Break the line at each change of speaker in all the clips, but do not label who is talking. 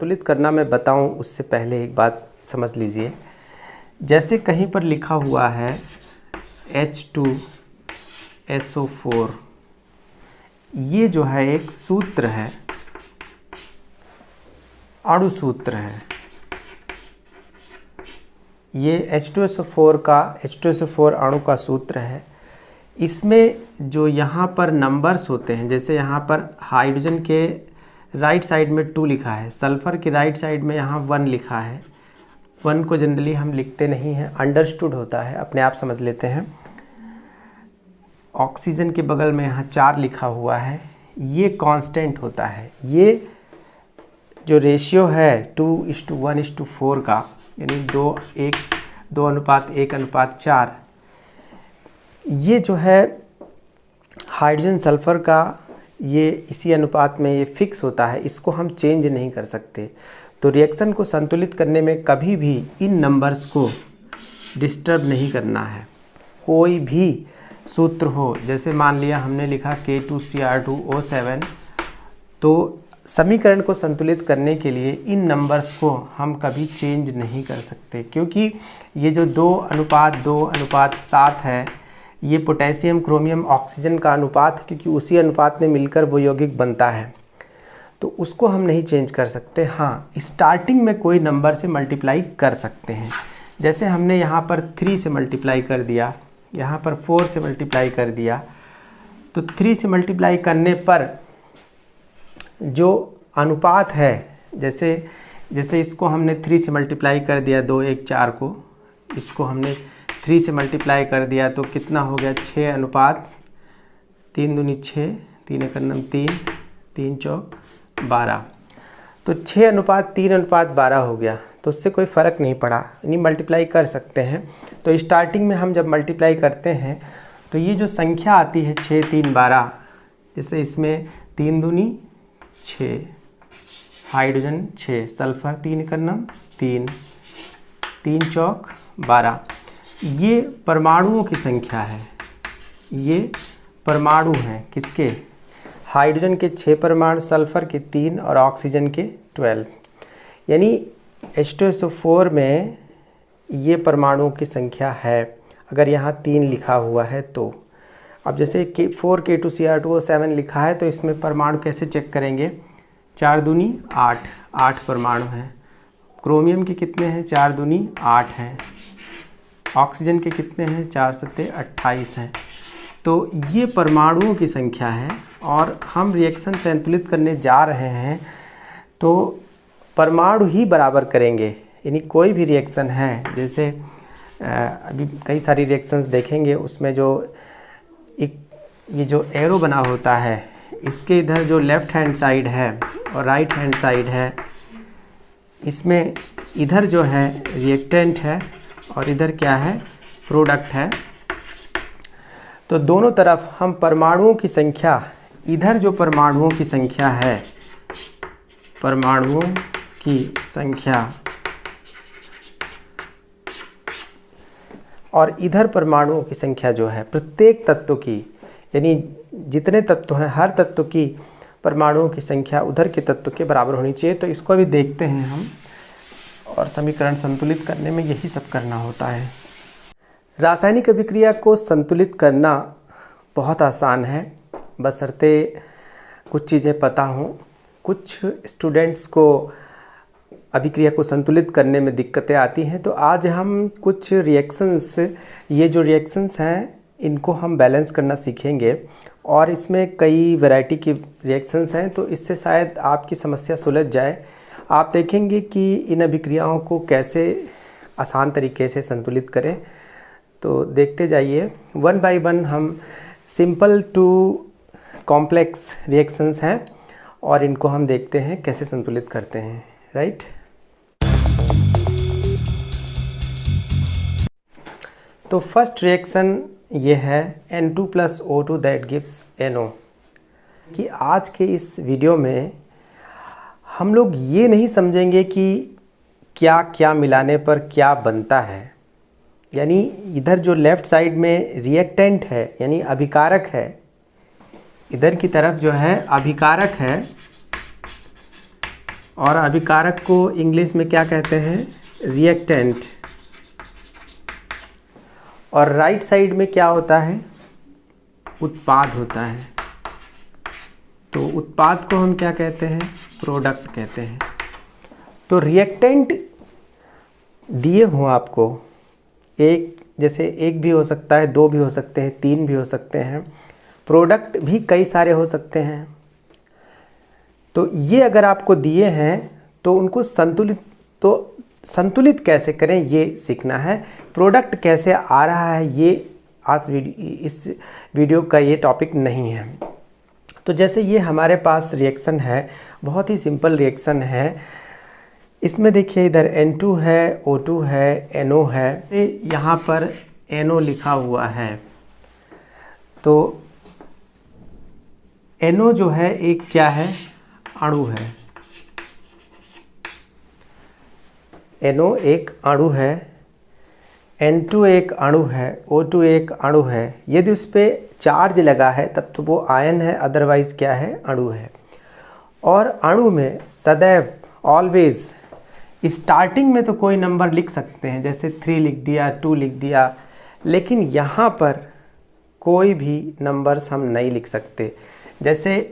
संतुलित करना मैं बताऊं उससे पहले एक बात समझ लीजिए। जैसे कहीं पर लिखा हुआ है H2SO4, ये जो है एक सूत्र है, अणु सूत्र है। ये H2SO4 अणु का सूत्र है। इसमें जो यहाँ पर नंबर्स होते हैं, जैसे यहाँ पर हाइड्रोजन के राइट साइड में 2 लिखा है, सल्फ़र के राइट साइड में यहाँ 1 लिखा है। 1 को जनरली हम लिखते नहीं हैं, अंडरस्टूड होता है, अपने आप समझ लेते हैं। ऑक्सीजन के बगल में यहाँ 4 लिखा हुआ है, ये कांस्टेंट होता है। ये जो रेशियो है 2:1:4 का, यानी 2:1:4, ये जो है हाइड्रोजन सल्फ़र का, ये इसी अनुपात में ये फिक्स होता है, इसको हम चेंज नहीं कर सकते। तो रिएक्शन को संतुलित करने में कभी भी इन नंबर्स को डिस्टर्ब नहीं करना है। कोई भी सूत्र हो, जैसे मान लिया हमने लिखा K2Cr2O7, तो समीकरण को संतुलित करने के लिए इन नंबर्स को हम कभी चेंज नहीं कर सकते, क्योंकि ये जो 2:2:7 है, ये पोटेशियम क्रोमियम ऑक्सीजन का अनुपात है, क्योंकि उसी अनुपात में मिलकर वो यौगिक बनता है, तो उसको हम नहीं चेंज कर सकते। हाँ, स्टार्टिंग में कोई नंबर से मल्टीप्लाई कर सकते हैं। जैसे हमने यहाँ पर 3 से मल्टीप्लाई कर दिया, यहाँ पर 4 से मल्टीप्लाई कर दिया, तो 3 से मल्टीप्लाई करने पर जो अनुपात है, जैसे इसको हमने 3 से मल्टीप्लाई कर दिया, 2:1:4 को, इसको हमने 3 से मल्टीप्लाई कर दिया, तो कितना हो गया 6:3 दूनी 6, 3 चौक 12। तो 6:3:12 हो गया, तो उससे कोई फ़र्क नहीं पड़ा, यानी मल्टीप्लाई कर सकते हैं। तो स्टार्टिंग में हम जब मल्टीप्लाई करते हैं तो ये जो संख्या आती है 6, 3, 12, जैसे इसमें 3 दूनी 6, हाइड्रोजन 6, सल्फ़र 3 चौक 12, ये परमाणुओं की संख्या है। ये परमाणु हैं किसके? हाइड्रोजन के 6 परमाणु, सल्फ़र के 3 और ऑक्सीजन के 12। यानी H2SO4 में ये परमाणुओं की संख्या है, अगर यहाँ 3 लिखा हुआ है तो। अब जैसे 4 K2Cr2O7 लिखा है, तो इसमें परमाणु कैसे चेक करेंगे? 4 दूनी 8 परमाणु हैं। क्रोमियम के कितने हैं? 4 दूनी 8 हैं। ऑक्सीजन के कितने हैं? 4 सत्ते 28 हैं। तो ये परमाणुओं की संख्या है, और हम रिएक्शन संतुलित करने जा रहे हैं तो परमाणु ही बराबर करेंगे। यानी कोई भी रिएक्शन है, जैसे अभी कई सारी रिएक्शंस देखेंगे, उसमें जो ये जो एरो बना होता है, इसके इधर जो लेफ़्ट हैंड साइड है और राइट हैंड साइड है, इसमें इधर जो है रिएक्टेंट है और इधर क्या है? प्रोडक्ट है। तो दोनों तरफ हम परमाणुओं की संख्या, इधर जो परमाणुओं की संख्या है, परमाणुओं की संख्या, और इधर परमाणुओं की संख्या जो है प्रत्येक तत्व की, यानी जितने तत्व हैं हर तत्व की परमाणुओं की संख्या उधर के तत्व के बराबर होनी चाहिए। तो इसको भी देखते हैं हम, और समीकरण संतुलित करने में यही सब करना होता है। रासायनिक अभिक्रिया को संतुलित करना बहुत आसान है, बशर्ते कुछ चीज़ें पता हों। कुछ स्टूडेंट्स को अभिक्रिया को संतुलित करने में दिक्कतें आती हैं, तो आज हम कुछ रिएक्शंस, ये जो रिएक्शंस हैं इनको हम बैलेंस करना सीखेंगे, और इसमें कई वैरायटी की रिएक्शंस हैं, तो इससे शायद आपकी समस्या सुलझ जाए। आप देखेंगे कि इन अभिक्रियाओं को कैसे आसान तरीके से संतुलित करें। तो देखते जाइए, 1 बाय 1 हम सिंपल टू कॉम्प्लेक्स रिएक्शंस हैं, और इनको हम देखते हैं कैसे संतुलित करते हैं, राइट। तो फर्स्ट रिएक्शन ये है N2+O2 दैट गिव्स NO। कि आज के इस वीडियो में हम लोग ये नहीं समझेंगे कि क्या क्या मिलाने पर क्या बनता है, यानी इधर जो लेफ़्ट साइड में रिएक्टेंट है यानी अभिकारक है, इधर की तरफ जो है अभिकारक है, और अभिकारक को इंग्लिश में क्या कहते हैं? रिएक्टेंट। और राइट साइड में क्या होता है? उत्पाद होता है। तो उत्पाद को हम क्या कहते हैं? प्रोडक्ट कहते हैं। तो रिएक्टेंट दिए हों आपको, एक जैसे एक भी हो सकता है, दो भी हो सकते हैं, तीन भी हो सकते हैं, प्रोडक्ट भी कई सारे हो सकते हैं। तो ये अगर आपको दिए हैं तो उनको संतुलित कैसे करें ये सीखना है। प्रोडक्ट कैसे आ रहा है ये इस वीडियो का ये टॉपिक नहीं है। तो जैसे ये हमारे पास रिएक्शन है, बहुत ही सिंपल रिएक्शन है। इसमें देखिए इधर N2 है, O2 है, NO है, यहाँ पर NO लिखा हुआ है। तो NO जो है एक क्या है? अणु है। NO एक अणु है, N2 एक अणु है, O2 एक अणु है। यदि उस पर चार्ज लगा है तब तो वो आयन है, अदरवाइज क्या है? अणु है। और अणु में सदैव ऑलवेज स्टार्टिंग में तो कोई नंबर लिख सकते हैं, जैसे 3 लिख दिया, 2 लिख दिया, लेकिन यहाँ पर कोई भी नंबर्स हम नहीं लिख सकते। जैसे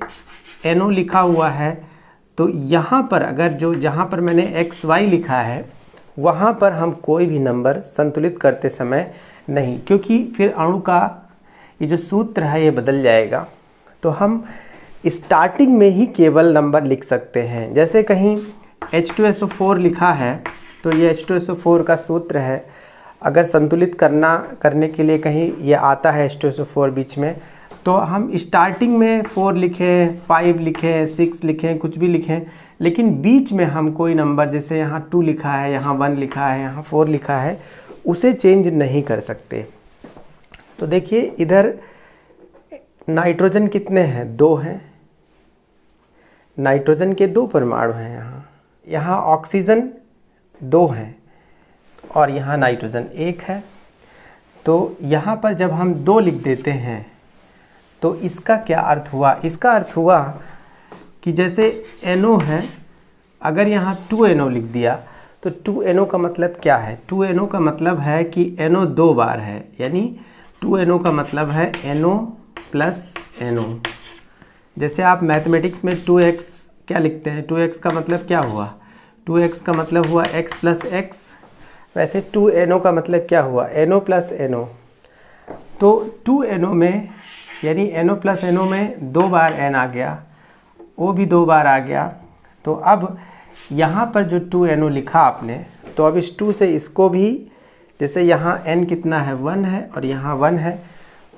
NO लिखा हुआ है तो यहाँ पर अगर जहाँ पर मैंने XY लिखा है वहाँ पर हम कोई भी नंबर संतुलित करते समय नहीं, क्योंकि फिर अणु का ये जो सूत्र है ये बदल जाएगा। तो हम स्टार्टिंग में ही केवल नंबर लिख सकते हैं। जैसे कहीं H2SO4 लिखा है तो ये H2SO4 का सूत्र है। अगर संतुलित करने के लिए कहीं ये आता है H2SO4 बीच में, तो हम स्टार्टिंग में 4 लिखें, 5 लिखें, 6 लिखें, कुछ भी लिखें, लेकिन बीच में हम कोई नंबर, जैसे यहाँ 2 लिखा है, यहाँ 1 लिखा है, यहाँ 4 लिखा है, उसे चेंज नहीं कर सकते। तो देखिए इधर नाइट्रोजन कितने हैं? 2 हैं। नाइट्रोजन के 2 परमाणु हैं। यहाँ ऑक्सीजन 2 हैं और यहाँ नाइट्रोजन 1 है। तो यहाँ पर जब हम 2 लिख देते हैं तो इसका क्या अर्थ हुआ? इसका अर्थ हुआ कि जैसे NO है, अगर यहाँ 2NO लिख दिया तो 2NO का मतलब क्या है? 2NO का मतलब है कि NO 2 बार है, यानी 2NO का मतलब है NO प्लस NO। जैसे आप मैथमेटिक्स में 2x क्या लिखते हैं? 2x का मतलब क्या हुआ? 2x का मतलब हुआ x प्लस x। वैसे 2NO का मतलब क्या हुआ? NO plus NO। तो 2NO में यानी NO प्लस NO में 2 बार N आ गया, O भी 2 बार आ गया। तो अब यहाँ पर जो 2NO लिखा आपने, तो अब इस 2 से इसको भी, जैसे यहाँ N कितना है? 1 है और यहाँ 1 है,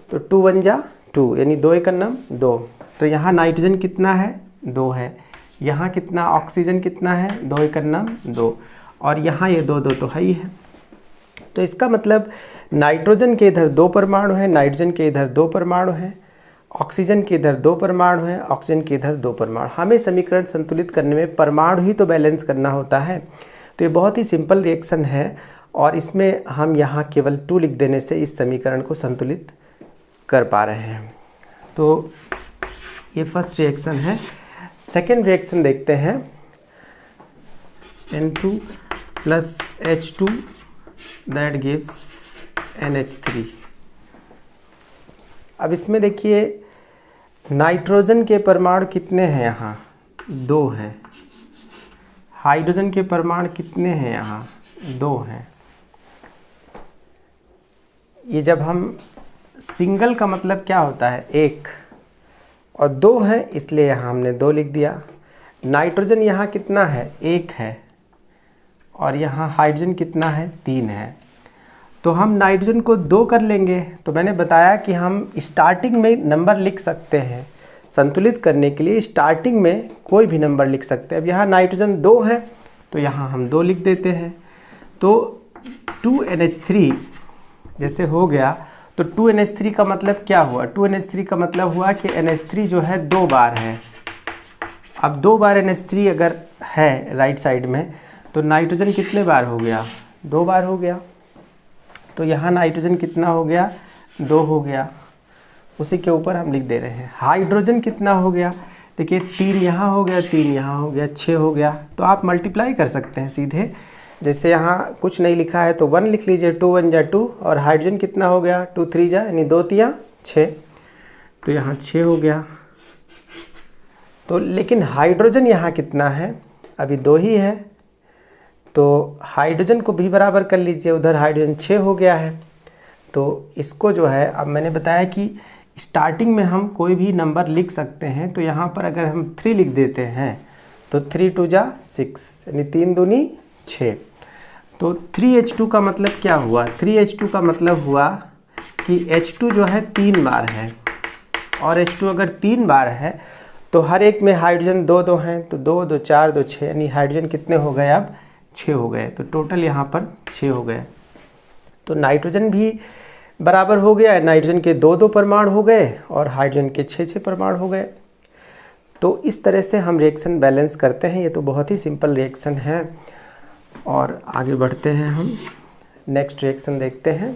तो 2 1 जा 2, यानी 2 1 9 2। तो यहाँ नाइट्रोजन कितना है? 2 है। यहाँ कितना ऑक्सीजन कितना है? 2 1 9 2। और यहाँ ये 2 2 तो है ही है। तो इसका मतलब नाइट्रोजन के इधर 2 परमाणु हैं, नाइट्रोजन के इधर 2 परमाणु हैं, ऑक्सीजन के इधर 2 परमाणु हैं, ऑक्सीजन के इधर 2 परमाणु। हमें समीकरण संतुलित करने में परमाणु ही तो बैलेंस करना होता है। तो ये बहुत ही सिंपल रिएक्शन है और इसमें हम यहाँ केवल 2 लिख देने से इस समीकरण को संतुलित कर पा रहे हैं। तो ये फर्स्ट रिएक्शन है। सेकेंड रिएक्शन देखते हैं। N2 plus H2 that gives NH3। अब इसमें देखिए नाइट्रोजन के परमाणु कितने हैं? यहाँ 2 हैं। हाइड्रोजन के परमाणु कितने हैं? यहाँ 2 हैं। ये जब हम सिंगल का मतलब क्या होता है? 1 और 2 है, इसलिए यहाँ हमने 2 लिख दिया। नाइट्रोजन यहाँ कितना है? 1 है और यहाँ हाइड्रोजन कितना है? 3 है। तो हम नाइट्रोजन को 2 कर लेंगे। तो मैंने बताया कि हम स्टार्टिंग में नंबर लिख सकते हैं। संतुलित करने के लिए स्टार्टिंग में कोई भी नंबर लिख सकते हैं। अब यहाँ नाइट्रोजन 2 है तो यहाँ हम 2 लिख देते हैं। तो 2NH3 जैसे हो गया, तो 2NH3 का मतलब क्या हुआ? 2NH3 का मतलब हुआ कि NH3 जो है 2 बार है। अब 2 बार NH3 अगर है राइट साइड में, तो नाइट्रोजन कितने बार हो गया? 2 बार हो गया। तो यहाँ नाइट्रोजन कितना हो गया? 2 हो गया। उसी के ऊपर हम लिख दे रहे हैं। हाइड्रोजन कितना हो गया? देखिए 3 यहाँ हो गया, 3 यहाँ हो गया, 6 हो गया। तो आप मल्टीप्लाई कर सकते हैं सीधे, जैसे यहाँ कुछ नहीं लिखा है तो 1 लिख लीजिए, 2 1 जा 2, और हाइड्रोजन कितना हो गया, 2 3 जा यानी 2 3 6, तो यहाँ 6 हो गया। तो लेकिन हाइड्रोजन यहाँ कितना है, अभी 2 ही है, तो हाइड्रोजन को भी बराबर कर लीजिए, उधर हाइड्रोजन 6 हो गया है। तो इसको जो है, अब मैंने बताया कि स्टार्टिंग में हम कोई भी नंबर लिख सकते हैं, तो यहाँ पर अगर हम 3 लिख देते हैं तो 3 2 जा 6 यानी 3 दूनी 6। तो 3H2 का मतलब क्या हुआ, 3H2 का मतलब हुआ कि H2 जो है 3 बार है, और H2 अगर 3 बार है तो हर एक में हाइड्रोजन 2 2 हैं, तो 2 2 4 2 6 यानी हाइड्रोजन कितने हो गए, अब 6 हो गए। तो टोटल यहाँ पर 6 हो गए। तो नाइट्रोजन भी बराबर हो गया, नाइट्रोजन के 2 2 परमाणु हो गए और हाइड्रोजन के 6 6 परमाणु हो गए। तो इस तरह से हम रिएक्शन बैलेंस करते हैं। ये तो बहुत ही सिंपल रिएक्शन है। और आगे बढ़ते हैं, हम नेक्स्ट रिएक्शन देखते हैं,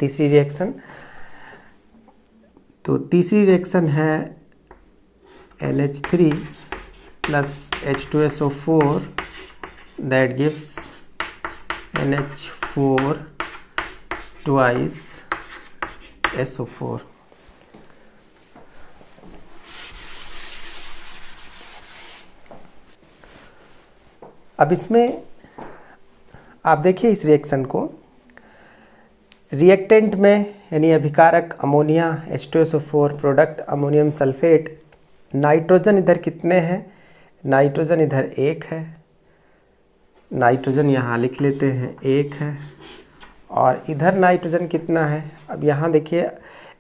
तीसरी रिएक्शन। तो तीसरी रिएक्शन है NH3 plus H2SO4 that gives NH4 twice SO4। अब इसमें आप देखिए इस रिएक्शन को, रिएक्टेंट में यानी अभिकारक ammonia H2SO4 product ammonium sulphate, nitrogen इधर कितने हैं, नाइट्रोजन इधर 1 है, नाइट्रोजन यहाँ लिख लेते हैं 1 है, और इधर नाइट्रोजन कितना है, अब यहाँ देखिए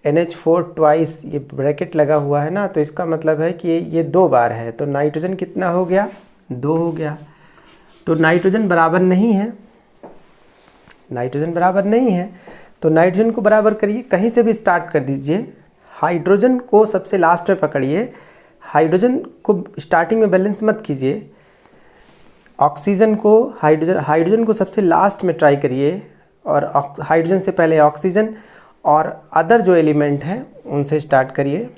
NH4 ट्वाइस, ये ब्रैकेट लगा हुआ है ना, तो इसका मतलब है कि ये 2 बार है, तो नाइट्रोजन कितना हो गया, 2 हो गया। तो नाइट्रोजन बराबर नहीं है, नाइट्रोजन बराबर नहीं है, तो नाइट्रोजन को बराबर करिए, कहीं से भी स्टार्ट कर दीजिए, हाइड्रोजन को सबसे लास्ट में पकड़िए, हाइड्रोजन को स्टार्टिंग में बैलेंस मत कीजिए, ऑक्सीजन को हाइड्रोजन को सबसे लास्ट में ट्राई करिए, और हाइड्रोजन से पहले ऑक्सीजन और अदर जो एलिमेंट हैं उनसे स्टार्ट करिए।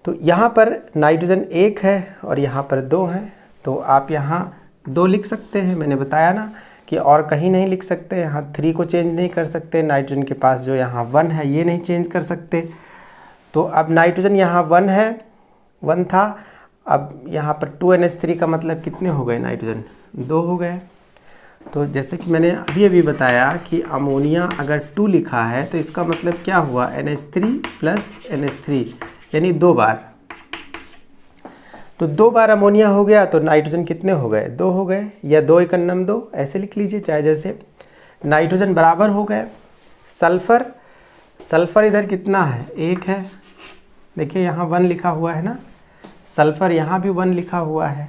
तो यहाँ पर नाइट्रोजन 1 है और यहाँ पर 2 है, तो आप यहाँ 2 लिख सकते हैं। मैंने बताया ना कि और कहीं नहीं लिख सकते, यहाँ 3 को चेंज नहीं कर सकते, नाइट्रोजन के पास जो यहाँ 1 है ये नहीं चेंज कर सकते। तो अब नाइट्रोजन यहाँ 1 है, 1 था, अब यहाँ पर 2NH3 का मतलब कितने हो गए, नाइट्रोजन 2 हो गए। तो जैसे कि मैंने अभी बताया कि अमोनिया अगर 2 लिखा है तो इसका मतलब क्या हुआ, NH3 प्लस NH3 यानी 2 बार। तो 2 बार अमोनिया हो गया, तो नाइट्रोजन कितने हो गए, 2 हो गए, या 2 × 2 ऐसे लिख लीजिए, चाहे जैसे। नाइट्रोजन बराबर हो गए। सल्फ़र, सल्फ़र इधर कितना है, 1 है, देखिए यहाँ 1 लिखा हुआ है ना, सल्फ़र यहाँ भी 1 लिखा हुआ है।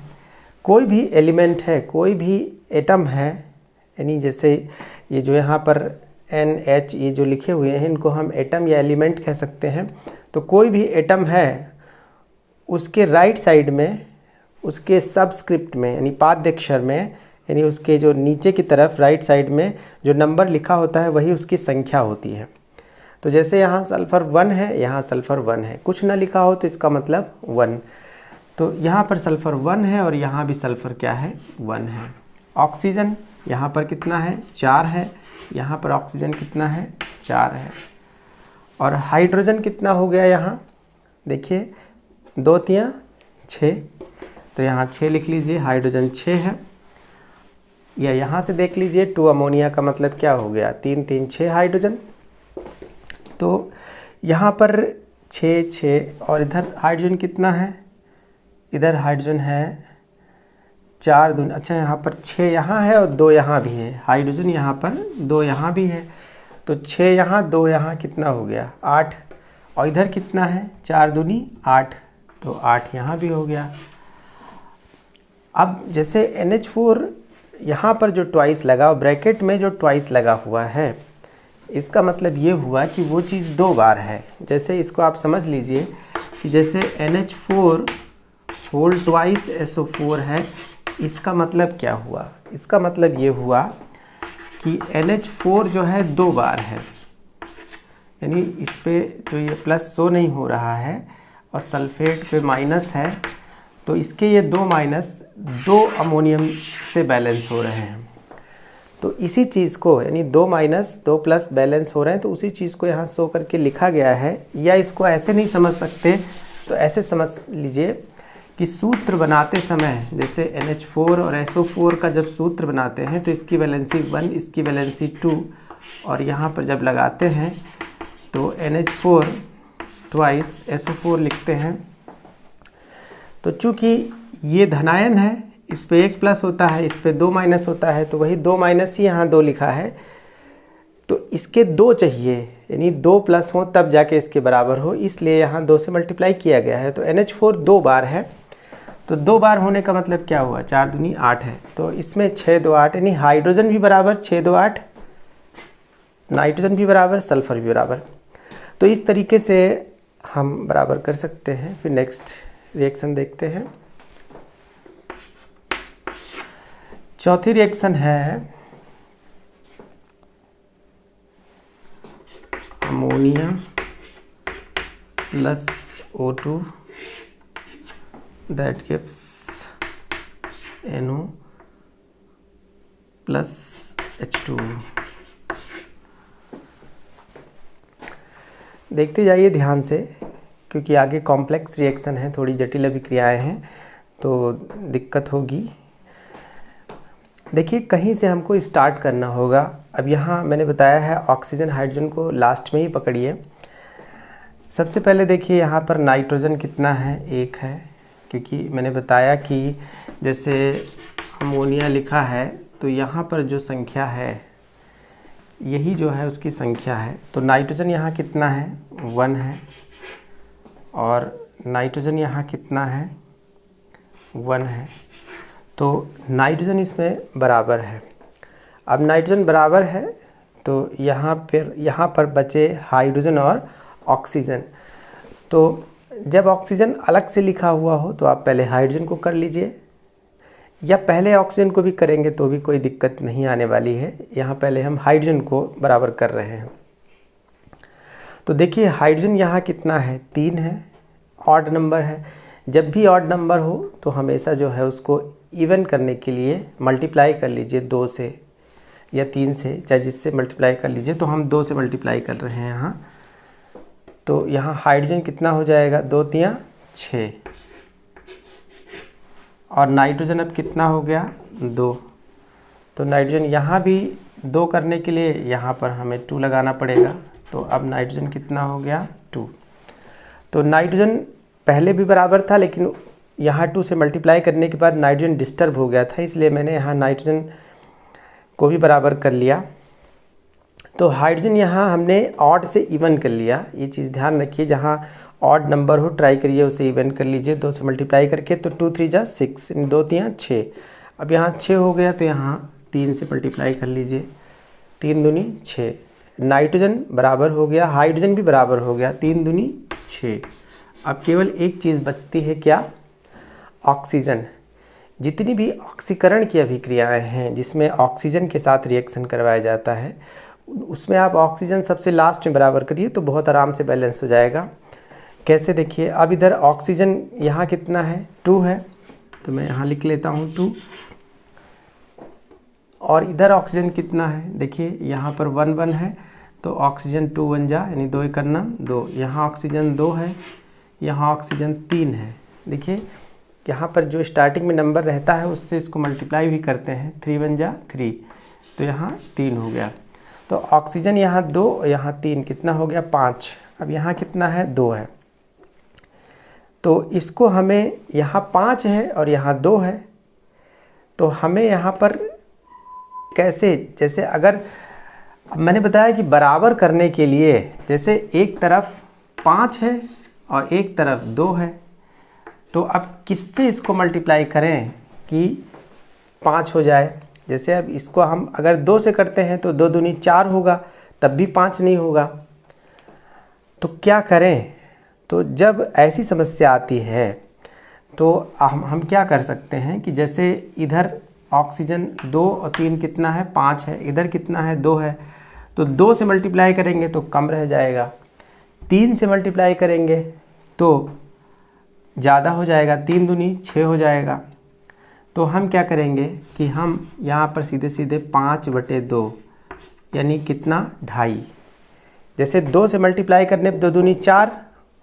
कोई भी एलिमेंट है, कोई भी एटम है, यानी जैसे ये जो यहाँ पर NH ये जो लिखे हुए हैं इनको हम एटम या एलिमेंट कह सकते हैं। तो कोई भी एटम है, उसके राइट साइड में, उसके सबस्क्रिप्ट में यानी पाद्याक्षर में, यानी उसके जो नीचे की तरफ राइट साइड में जो नंबर लिखा होता है वही उसकी संख्या होती है। तो जैसे यहाँ सल्फ़र 1 है, यहाँ सल्फ़र 1 है, कुछ ना लिखा हो तो इसका मतलब 1। तो यहाँ पर सल्फ़र 1 है और यहाँ भी सल्फ़र क्या है, 1 है। ऑक्सीजन यहाँ पर कितना है, 4 है, यहाँ पर ऑक्सीजन कितना है, 4 है। और हाइड्रोजन कितना हो गया, यहाँ देखिए 2 3 6, तो यहाँ 6 लिख लीजिए, हाइड्रोजन 6 है। या यहाँ से देख लीजिए 2 अमोनिया का मतलब क्या हो गया, 3 3 6 हाइड्रोजन। तो यहाँ पर 6 6 और इधर हाइड्रोजन कितना है, इधर हाइड्रोजन है 4 दूनी, अच्छा यहाँ पर 6 यहाँ है और 2 यहाँ भी है, हाइड्रोजन यहाँ पर 2 यहाँ भी है, तो 6 यहाँ 2 यहाँ कितना हो गया, 8। और इधर कितना है, 4 दूनी 8, तो 8 यहाँ भी हो गया। अब जैसे NH4 यहाँ पर जो ट्वाइस लगा, ब्रैकेट में जो ट्वाइस लगा हुआ है, इसका मतलब ये हुआ कि वो चीज़ 2 बार है। जैसे इसको आप समझ लीजिए कि जैसे NH4 होल ट्वाइस SO4 है, इसका मतलब क्या हुआ, इसका मतलब ये हुआ कि NH4 जो है 2 बार है, यानी इस पे जो ये प्लस शो नहीं हो रहा है और सल्फेट पे माइनस है, तो इसके ये 2 माइनस 2 अमोनियम से बैलेंस हो रहे हैं। तो इसी चीज़ को यानी 2 माइनस 2 प्लस बैलेंस हो रहे हैं, तो उसी चीज़ को यहाँ शो करके लिखा गया है। या इसको ऐसे नहीं समझ सकते तो ऐसे समझ लीजिए कि सूत्र बनाते समय जैसे NH4 और SO4 का जब सूत्र बनाते हैं तो इसकी वैलेंसी 1, इसकी वैलेंसी 2, और यहाँ पर जब लगाते हैं तो NH4 ट्वाइस SO4 लिखते हैं। तो चूँकि ये धनायन है, इस पे 1 प्लस होता है, इस पे 2 माइनस होता है, तो वही 2 माइनस ही यहाँ 2 लिखा है। तो इसके 2 चाहिए, यानी 2 प्लस हो तब जाके इसके बराबर हो, इसलिए यहाँ 2 से मल्टीप्लाई किया गया है। तो NH4 2 बार है, तो 2 बार होने का मतलब क्या हुआ, 4 दूनी 8 है। तो इसमें 6 2 8, यानी हाइड्रोजन भी बराबर 6 2 8, नाइट्रोजन भी बराबर, सल्फर भी बराबर। तो इस तरीके से हम बराबर कर सकते हैं। फिर नेक्स्ट रिएक्शन देखते हैं। चौथी रिएक्शन है ammonia plus O2 that gives NO plus H2। देखते जाइए ध्यान से, क्योंकि आगे कॉम्प्लेक्स रिएक्शन है, थोड़ी जटिल अभिक्रियाएं हैं तो दिक्कत होगी। देखिए कहीं से हमको स्टार्ट करना होगा। अब यहाँ मैंने बताया है ऑक्सीजन हाइड्रोजन को लास्ट में ही पकड़िए। सबसे पहले देखिए यहाँ पर नाइट्रोजन कितना है, 1 है, क्योंकि मैंने बताया कि जैसे अमोनिया लिखा है तो यहाँ पर जो संख्या है यही जो है उसकी संख्या है। तो नाइट्रोजन यहाँ कितना है, 1 है, और नाइट्रोजन यहाँ कितना है, 1 है। तो नाइट्रोजन इसमें बराबर है। अब नाइट्रोजन बराबर है तो यहाँ पर बचे हाइड्रोजन और ऑक्सीजन। तो जब ऑक्सीजन अलग से लिखा हुआ हो तो आप पहले हाइड्रोजन को कर लीजिए, या पहले ऑक्सीजन को भी करेंगे तो भी कोई दिक्कत नहीं आने वाली है। यहाँ पहले हम हाइड्रोजन को बराबर कर रहे हैं। तो देखिए हाइड्रोजन यहाँ कितना है, 3 है, ऑड नंबर है। जब भी ऑड नंबर हो तो हमेशा जो है उसको इवन करने के लिए मल्टीप्लाई कर लीजिए 2 से या 3 से, चाहे जिससे मल्टीप्लाई कर लीजिए। तो हम 2 से मल्टीप्लाई कर रहे हैं यहाँ। तो यहाँ हाइड्रोजन कितना हो जाएगा, 2 3 6, और नाइट्रोजन अब कितना हो गया, 2। तो नाइट्रोजन यहाँ भी 2 करने के लिए यहाँ पर हमें 2 लगाना पड़ेगा। तो अब नाइट्रोजन कितना हो गया, 2। तो नाइट्रोजन पहले भी बराबर था, लेकिन यहाँ 2 से मल्टीप्लाई करने के बाद नाइट्रोजन डिस्टर्ब हो गया था, इसलिए मैंने यहाँ नाइट्रोजन को भी बराबर कर लिया। तो हाइड्रोजन यहाँ हमने ऑड से इवन कर लिया। ये चीज़ ध्यान रखिए, जहाँ ऑड नंबर हो ट्राई करिए उसे इवन कर लीजिए 2 से मल्टीप्लाई करके। तो 2 3 6, 2 3 6। अब यहाँ 6 हो गया तो यहाँ 3 से मल्टीप्लाई कर लीजिए, 3 दूनी 6। नाइट्रोजन बराबर हो गया, हाइड्रोजन भी बराबर हो गया, 3 दूनी 6। अब केवल एक चीज़ बचती है, क्या, ऑक्सीजन। जितनी भी ऑक्सीकरण की अभिक्रियाएं हैं जिसमें ऑक्सीजन के साथ रिएक्शन करवाया जाता है, उसमें आप ऑक्सीजन सबसे लास्ट में बराबर करिए तो बहुत आराम से बैलेंस हो जाएगा। कैसे, देखिए अब इधर ऑक्सीजन यहाँ कितना है, 2 है, तो मैं यहाँ लिख लेता हूँ 2। और इधर ऑक्सीजन कितना है, देखिए यहाँ पर 1 1 है, तो ऑक्सीजन 2 1 जा, यानी 2 1 2। यहाँ ऑक्सीजन 2 है, यहाँ ऑक्सीजन 3 है। देखिए यहाँ पर जो स्टार्टिंग में नंबर रहता है उससे इसको मल्टीप्लाई भी करते हैं, 3 1 जा 3, तो यहाँ 3 हो गया। तो ऑक्सीजन यहाँ 2, यहाँ 3, कितना हो गया, 5। अब यहाँ कितना है, 2 है। तो इसको हमें, यहाँ 5 है और यहाँ 2 है, तो हमें यहाँ पर कैसे, जैसे अगर मैंने बताया कि बराबर करने के लिए, जैसे एक तरफ 5 है और एक तरफ 2 है, तो अब किससे इसको मल्टीप्लाई करें कि 5 हो जाए। जैसे अब इसको हम अगर 2 से करते हैं तो 2 दूनी 4 होगा, तब भी 5 नहीं होगा। तो क्या करें, तो जब ऐसी समस्या आती है तो हम क्या कर सकते हैं कि जैसे इधर ऑक्सीजन 2 और 3 कितना है, 5 है, इधर कितना है, 2 है, तो 2 से मल्टीप्लाई करेंगे तो कम रह जाएगा, 3 से मल्टीप्लाई करेंगे तो ज़्यादा हो जाएगा, 3 दूनी 6 हो जाएगा। तो हम क्या करेंगे कि हम यहाँ पर सीधे सीधे 5/2 यानी कितना 2.5, जैसे 2 से मल्टीप्लाई करने पर 2 दूनी 4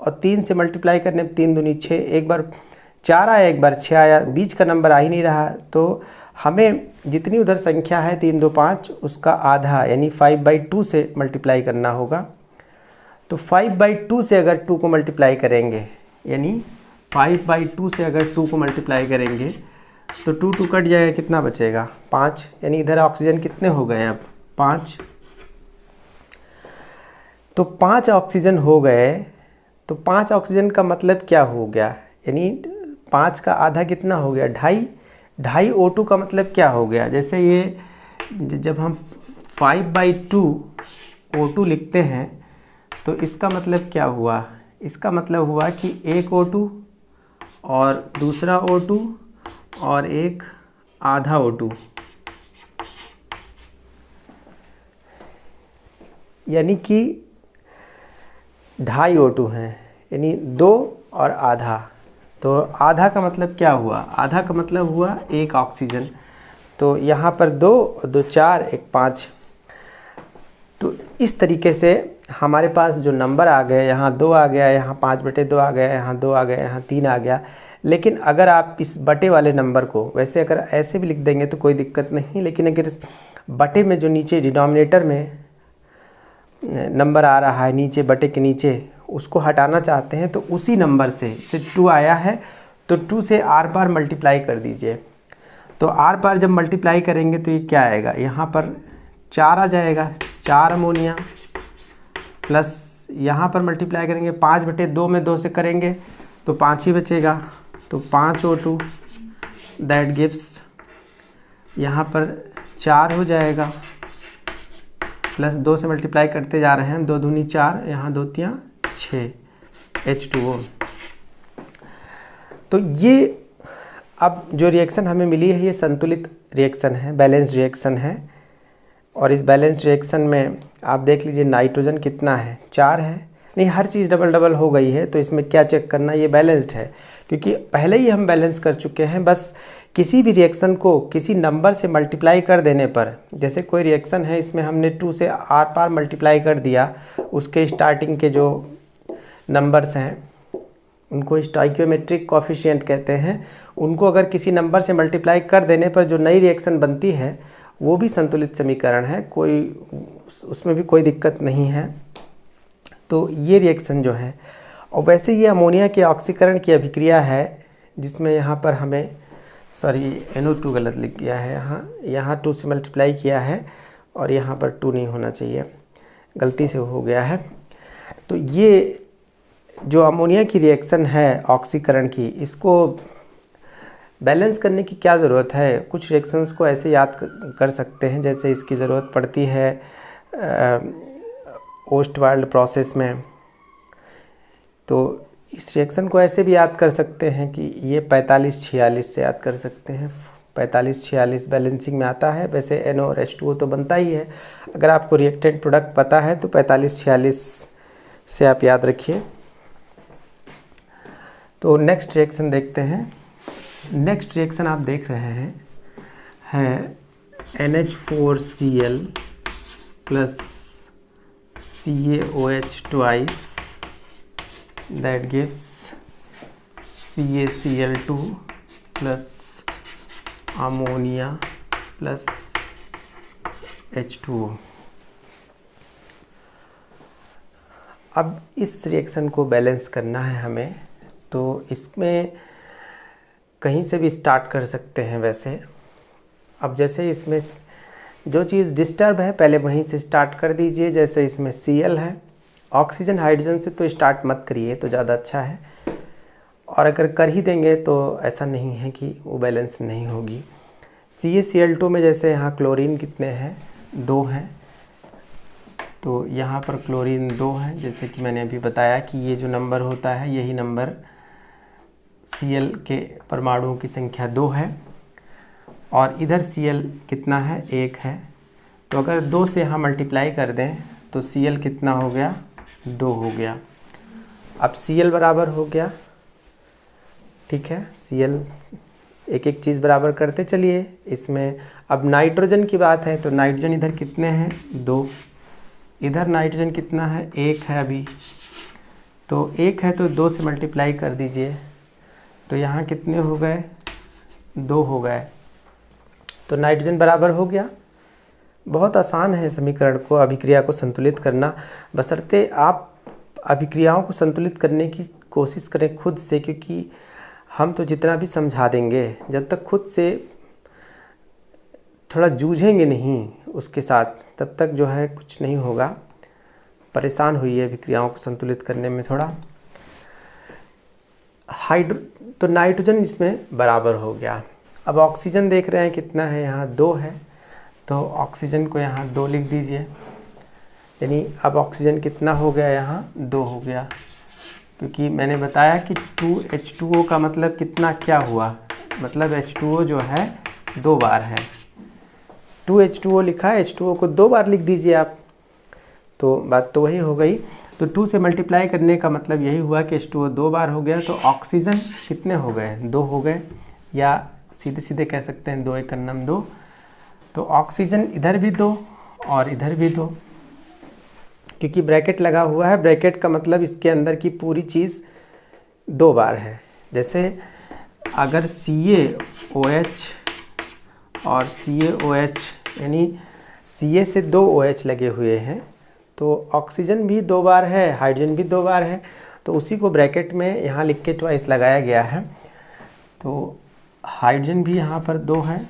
और 3 से मल्टीप्लाई करने पर 3 दूनी 6, एक बार 4 आया एक बार 6 आया, बीच का नंबर आ ही नहीं रहा। तो हमें जितनी उधर संख्या है 3 2 5 उसका आधा यानी 5/2 से मल्टीप्लाई करना होगा। तो 5/2 से अगर 2 को मल्टीप्लाई करेंगे यानी 5/2 से अगर 2 को मल्टीप्लाई करेंगे तो 2 2 कट जाएगा, कितना बचेगा 5, यानी इधर ऑक्सीजन कितने हो गए अब 5। तो 5 ऑक्सीजन हो गए। तो 5 ऑक्सीजन का मतलब क्या हो गया, यानी 5 का आधा कितना हो गया 2.5 O2 का मतलब क्या हो गया, जैसे ये जब हम 5/2 O2 लिखते हैं तो इसका मतलब क्या हुआ, इसका मतलब हुआ कि एक O2 और दूसरा O2 और एक आधा O2, यानी कि 2.5 O2 हैं, यानी 2 और आधा। तो आधा का मतलब क्या हुआ, आधा का मतलब हुआ एक ऑक्सीजन। तो यहाँ पर 2 2 4 1 5। तो इस तरीके से हमारे पास जो नंबर आ गए, यहाँ 2 आ गया, यहाँ 5/2 आ गया, यहाँ 2 आ गया, यहाँ 3 आ गया। लेकिन अगर आप इस बटे वाले नंबर को वैसे अगर ऐसे भी लिख देंगे तो कोई दिक्कत नहीं, लेकिन अगर इस बटे में जो नीचे डिनोमिनेटर में नंबर आ रहा है नीचे बटे के नीचे, उसको हटाना चाहते हैं तो उसी नंबर से 2 आया है तो 2 से आर पार मल्टीप्लाई कर दीजिए। तो आर पार जब मल्टीप्लाई करेंगे तो ये क्या आएगा, यहाँ पर 4 आ जाएगा, 4 अमोनिया, प्लस यहाँ पर मल्टीप्लाई करेंगे 5/2 में 2 से करेंगे तो 5 ही बचेगा, तो 5 O2 दैट गिव्स, यहाँ पर 4 हो जाएगा, प्लस 2 से मल्टीप्लाई करते जा रहे हैं, 2 दूनी 4, यहाँ 2 3 6 H2O। तो ये अब जो रिएक्शन हमें मिली है ये संतुलित रिएक्शन है, बैलेंस्ड रिएक्शन है। और इस बैलेंस्ड रिएक्शन में आप देख लीजिए नाइट्रोजन कितना है 4 है, नहीं हर चीज़ डबल डबल हो गई है। तो इसमें क्या चेक करना, ये बैलेंस्ड है क्योंकि पहले ही हम बैलेंस कर चुके हैं। बस किसी भी रिएक्शन को किसी नंबर से मल्टीप्लाई कर देने पर, जैसे कोई रिएक्शन है इसमें हमने 2 से आर पार मल्टीप्लाई कर दिया, उसके स्टार्टिंग के जो नंबर्स हैं उनको स्टोइकियोमेट्रिक कोफिशिएंट कहते हैं, उनको अगर किसी नंबर से मल्टीप्लाई कर देने पर जो नई रिएक्शन बनती है वो भी संतुलित समीकरण है, कोई उसमें भी कोई दिक्कत नहीं है। तो ये रिएक्शन जो है, और वैसे ये अमोनिया के ऑक्सीकरण की अभिक्रिया है जिसमें यहाँ पर हमें NO2 गलत लिख गया है, यहाँ 2 से मल्टीप्लाई किया है और यहाँ पर 2 नहीं होना चाहिए, गलती से हो गया है। तो ये जो अमोनिया की रिएक्शन है ऑक्सीकरण की, इसको बैलेंस करने की क्या ज़रूरत है, कुछ रिएक्शंस को ऐसे याद कर सकते हैं जैसे इसकी ज़रूरत पड़ती है ओस्टवाल्ड प्रोसेस में। तो इस रिएक्शन को ऐसे भी याद कर सकते हैं कि ये 45-46 से याद कर सकते हैं, 45-46 बैलेंसिंग में आता है। वैसे NO और H2O तो बनता ही है, अगर आपको रिएक्टेंट प्रोडक्ट पता है तो 45-46 से आप याद रखिए। तो नेक्स्ट रिएक्शन देखते हैं। नेक्स्ट रिएक्शन आप देख रहे हैं है NH4Cl plus CaOH twice that gives CaCl2 plus ammonia plus H2O। अब इस रिएक्शन को बैलेंस करना है हमें, तो इसमें कहीं से भी स्टार्ट कर सकते हैं वैसे। अब जैसे इसमें जो चीज़ डिस्टर्ब है पहले वहीं से स्टार्ट कर दीजिए, जैसे इसमें Cl है, ऑक्सीजन हाइड्रोजन से तो स्टार्ट मत करिए तो ज़्यादा अच्छा है, और अगर कर ही देंगे तो ऐसा नहीं है कि वो बैलेंस नहीं होगी। CaCl2 में जैसे यहाँ क्लोरीन कितने हैं 2 हैं, तो यहाँ पर क्लोरीन 2 है, जैसे कि मैंने अभी बताया कि ये जो नंबर होता है यही नंबर Cl के परमाणुओं की संख्या 2 है, और इधर Cl कितना है 1 है। तो अगर 2 से यहाँ मल्टीप्लाई कर दें तो Cl कितना हो गया 2 हो गया। अब Cl बराबर हो गया ठीक है। Cl एक एक चीज़ बराबर करते चलिए। इसमें अब नाइट्रोजन की बात है तो नाइट्रोजन इधर कितने हैं, 2, इधर नाइट्रोजन कितना है, 1 है अभी, तो 1 है तो 2 से मल्टीप्लाई कर दीजिए, तो यहाँ कितने हो गए, 2 हो गए, तो नाइट्रोजन बराबर हो गया। बहुत आसान है समीकरण को, अभिक्रिया को संतुलित करना, बशर्ते आप अभिक्रियाओं को संतुलित करने की कोशिश करें खुद से, क्योंकि हम तो जितना भी समझा देंगे, जब तक खुद से थोड़ा जूझेंगे नहीं उसके साथ, तब तक जो है कुछ नहीं होगा। परेशान हुई है अभिक्रियाओं को संतुलित करने में थोड़ा। तो नाइट्रोजन इसमें बराबर हो गया। अब ऑक्सीजन देख रहे हैं कितना है, यहाँ 2 है, तो ऑक्सीजन को यहाँ 2 लिख दीजिए, यानी अब ऑक्सीजन कितना हो गया, यहाँ 2 हो गया, क्योंकि मैंने बताया कि 2H2O का मतलब कितना क्या हुआ, मतलब H2O जो है 2 बार है, 2H2O लिखा है, H2O को 2 बार लिख दीजिए आप, तो बात तो वही हो गई। तो 2 से मल्टीप्लाई करने का मतलब यही हुआ कि H2O 2 बार हो गया, तो ऑक्सीजन कितने हो गए, 2 हो गए, या सीधे सीधे कह सकते हैं 2 1 2। तो ऑक्सीजन इधर भी 2 और इधर भी 2, क्योंकि ब्रैकेट लगा हुआ है, ब्रैकेट का मतलब इसके अंदर की पूरी चीज़ 2 बार है। जैसे अगर CaOH और CaOH यानी Ca से 2 OH लगे हुए हैं, तो ऑक्सीजन भी 2 बार है, हाइड्रोजन भी 2 बार है, तो उसी को ब्रैकेट में यहाँ लिख के ट्वाइस लगाया गया है। तो हाइड्रोजन भी यहाँ पर 2 है,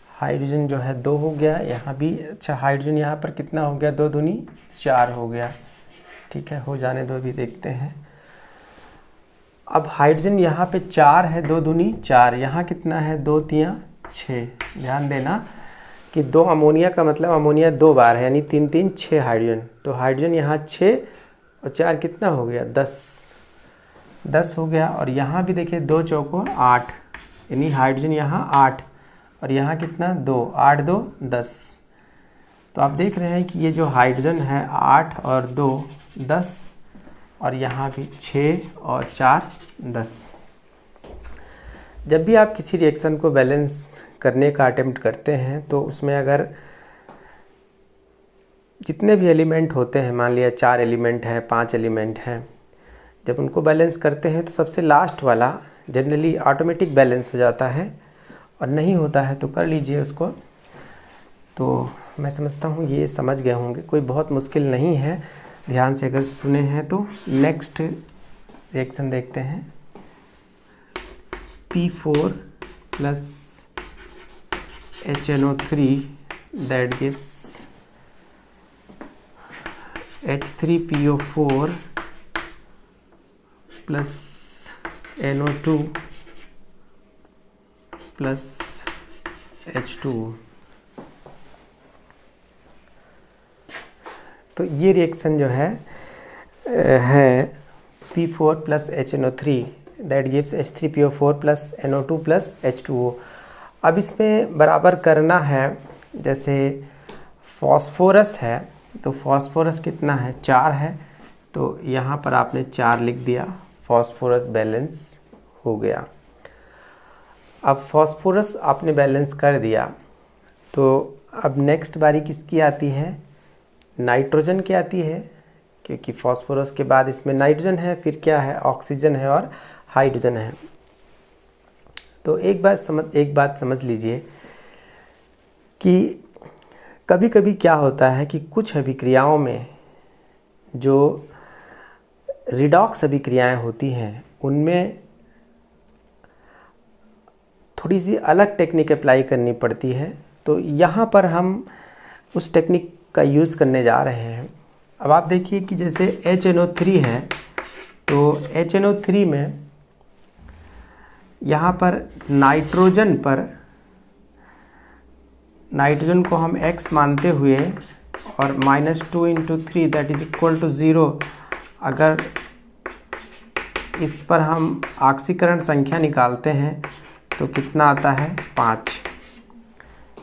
हाइड्रोजन जो है 2 हो गया, यहाँ भी, अच्छा हाइड्रोजन यहाँ पर कितना हो गया, 2 दूनी 4 हो गया, ठीक है, हो जाने दो, अभी देखते हैं। अब हाइड्रोजन यहाँ पे 4 है, 2 दूनी 4, यहाँ कितना है, 2 3 6, ध्यान देना कि 2 अमोनिया का मतलब अमोनिया 2 बार है, यानी 3 3 6 हाइड्रोजन, तो हाइड्रोजन यहाँ 6 और 4 कितना हो गया, 10 हो गया। और यहाँ भी देखिए 2 चौको 8, यानी हाइड्रोजन यहाँ 8 और यहाँ कितना 2, 8 2 10। तो आप देख रहे हैं कि ये जो हाइड्रोजन है 8 और 2 10, और यहाँ भी 6 और 4 10। जब भी आप किसी रिएक्शन को बैलेंस करने का अटेम्प्ट करते हैं, तो उसमें अगर जितने भी एलिमेंट होते हैं, मान लिया 4 एलिमेंट हैं, 5 एलिमेंट हैं, जब उनको बैलेंस करते हैं तो सबसे लास्ट वाला जनरली ऑटोमेटिक बैलेंस हो जाता है, और नहीं होता है तो कर लीजिए उसको। तो मैं समझता हूँ ये समझ गए होंगे, कोई बहुत मुश्किल नहीं है, ध्यान से अगर सुने हैं तो। नेक्स्ट रिएक्शन देखते हैं, P4 plus HNO3 that gives H3PO4 plus NO2 plus H2O। तो ये रिएक्शन जो है P4 plus HNO3 that gives H3PO4 plus NO2 plus H2O। अब इसमें बराबर करना है, जैसे फॉस्फोरस है, तो फॉस्फोरस कितना है, 4 है, तो यहाँ पर आपने 4 लिख दिया, फॉस्फोरस बैलेंस हो गया। अब फॉस्फोरस आपने बैलेंस कर दिया, तो अब नेक्स्ट बारी किसकी आती है, नाइट्रोजन की आती है, क्योंकि फॉस्फोरस के बाद इसमें नाइट्रोजन है, फिर क्या है, ऑक्सीजन है और हाइड्रोजन है। तो एक बात समझ लीजिए कि कभी कभी क्या होता है कि कुछ अभिक्रियाओं में जो रिडॉक्स अभिक्रियाएं होती हैं, उनमें थोड़ी सी अलग टेक्निक अप्लाई करनी पड़ती है। तो यहाँ पर हम उस टेक्निक का यूज़ करने जा रहे हैं। अब आप देखिए कि जैसे HNO3 है, तो HNO3 में यहाँ पर नाइट्रोजन को हम X मानते हुए और -2 × 3 दैट इज इक्वल टू 0, अगर इस पर हम ऑक्सीकरण संख्या निकालते हैं तो कितना आता है, 5,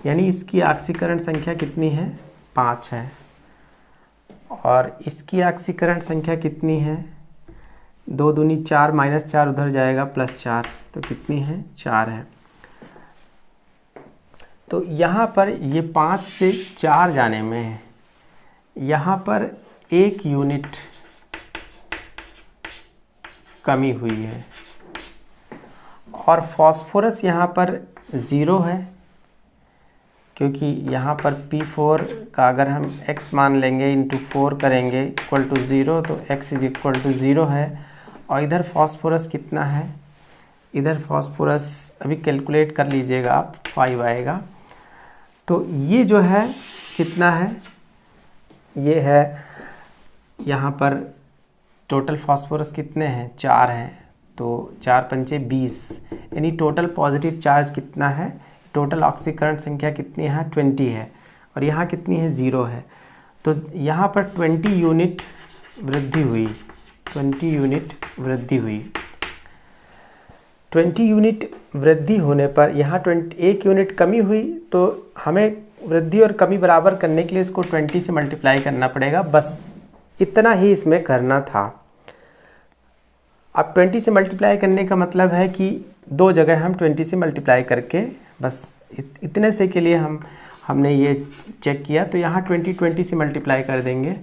यानी इसकी ऑक्सीकरण संख्या कितनी है, 5 है, और इसकी ऑक्सीकरण संख्या कितनी है, 2 दूनी 4, -4 उधर जाएगा +4, तो कितनी है 4 है। तो यहाँ पर ये 5 से 4 जाने में यहाँ पर 1 यूनिट कमी हुई है, और फास्फोरस यहाँ पर 0 है, क्योंकि यहाँ पर P4 का अगर हम x मान लेंगे इंटू 4 करेंगे इक्वल टू 0, तो x इज इक्वल टू 0 है। और इधर फास्फोरस कितना है, इधर फास्फोरस अभी कैलकुलेट कर लीजिएगा आप, 5 आएगा। तो ये जो है कितना है, ये है यहाँ पर टोटल फास्फोरस कितने हैं 4 हैं, तो 4 पंचे 20, यानी टोटल पॉजिटिव चार्ज कितना है, टोटल ऑक्सीकरण संख्या कितनी है 20 है, और यहाँ कितनी है 0 है। तो यहाँ पर 20 यूनिट वृद्धि हुई, 20 यूनिट वृद्धि हुई। 20 यूनिट वृद्धि होने पर यहाँ 1 यूनिट कमी हुई, तो हमें वृद्धि और कमी बराबर करने के लिए इसको 20 से मल्टीप्लाई करना पड़ेगा, बस इतना ही इसमें करना था। अब 20 से मल्टीप्लाई करने का मतलब है कि 2 जगह हम 20 से मल्टीप्लाई करके बस इतने से के लिए हमने ये चेक किया, तो यहाँ 20 से मल्टीप्लाई कर देंगे